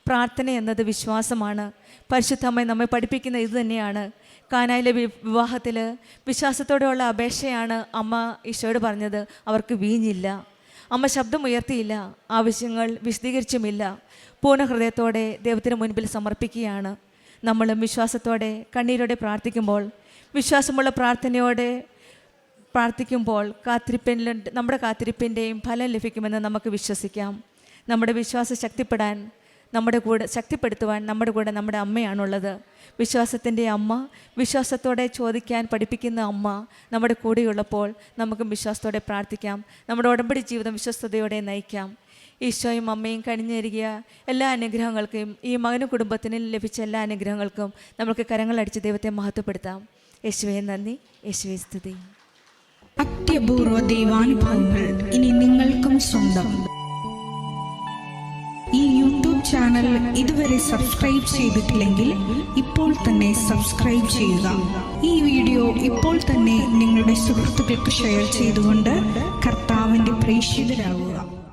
പ്രാർത്ഥന എന്നത് വിശ്വാസമാണ്. പരിശുദ്ധ അമ്മ നമ്മെ പഠിപ്പിക്കുന്ന ഇത് തന്നെയാണ്. കാനായിലെ വിവാഹത്തിൽ വിശ്വാസത്തോടെയുള്ള അപേക്ഷയാണ് അമ്മ ഈശോയോട് പറഞ്ഞത്. അവർക്ക് വീഞ്ഞില്ല, അമ്മ ശബ്ദമുയർത്തിയില്ല, ആവശ്യങ്ങൾ വിശദീകരിച്ചുമില്ല. പൂർണ്ണ ഹൃദയത്തോടെ ദൈവത്തിന് മുൻപിൽ സമർപ്പിക്കുകയാണ്. നമ്മളും വിശ്വാസത്തോടെ കണ്ണീരോടെ പ്രാർത്ഥിക്കുമ്പോൾ, വിശ്വാസമുള്ള പ്രാർത്ഥനയോടെ പ്രാർത്ഥിക്കുമ്പോൾ നമ്മുടെ കാത്തിരിപ്പിൻ്റെയും ഫലം ലഭിക്കുമെന്ന് നമുക്ക് വിശ്വസിക്കാം. നമ്മുടെ വിശ്വാസം ശക്തിപ്പെടുത്തുവാൻ നമ്മുടെ കൂടെ നമ്മുടെ അമ്മയാണുള്ളത്. വിശ്വാസത്തിൻ്റെ അമ്മ, വിശ്വാസത്തോടെ ചോദിക്കാൻ പഠിപ്പിക്കുന്ന അമ്മ നമ്മുടെ കൂടെയുള്ളപ്പോൾ നമുക്ക് വിശ്വാസത്തോടെ പ്രാർത്ഥിക്കാം. നമ്മുടെ ഉടമ്പടി ജീവിതം വിശ്വസ്തയോടെ നയിക്കാം. ഈശോയും അമ്മയും കനിഞ്ഞേരിയ എല്ലാ അനുഗ്രഹങ്ങൾക്കും, ഈ മകനും കുടുംബത്തിന് ലഭിച്ച എല്ലാ അനുഗ്രഹങ്ങൾക്കും നമുക്ക് കരങ്ങളടിച്ച് ദൈവത്തെ മഹത്വപ്പെടുത്താം. യേശുവേ നന്ദി, യേശുവേ സ്തുതി. അത്യപൂർവ ദൈവാനുഭവങ്ങൾ ഇനി നിങ്ങൾക്കും സ്വന്തം. ഈ യൂട്യൂബ് ചാനൽ ഇതുവരെ സബ്സ്ക്രൈബ് ചെയ്തിട്ടില്ലെങ്കിൽ ഇപ്പോൾ തന്നെ സബ്സ്ക്രൈബ് ചെയ്യുക. ഈ വീഡിയോ ഇപ്പോൾ തന്നെ നിങ്ങളുടെ സുഹൃത്തുക്കൾക്ക് ഷെയർ ചെയ്തുകൊണ്ട് കർത്താവിൻ്റെ പ്രേക്ഷിതരാകുക.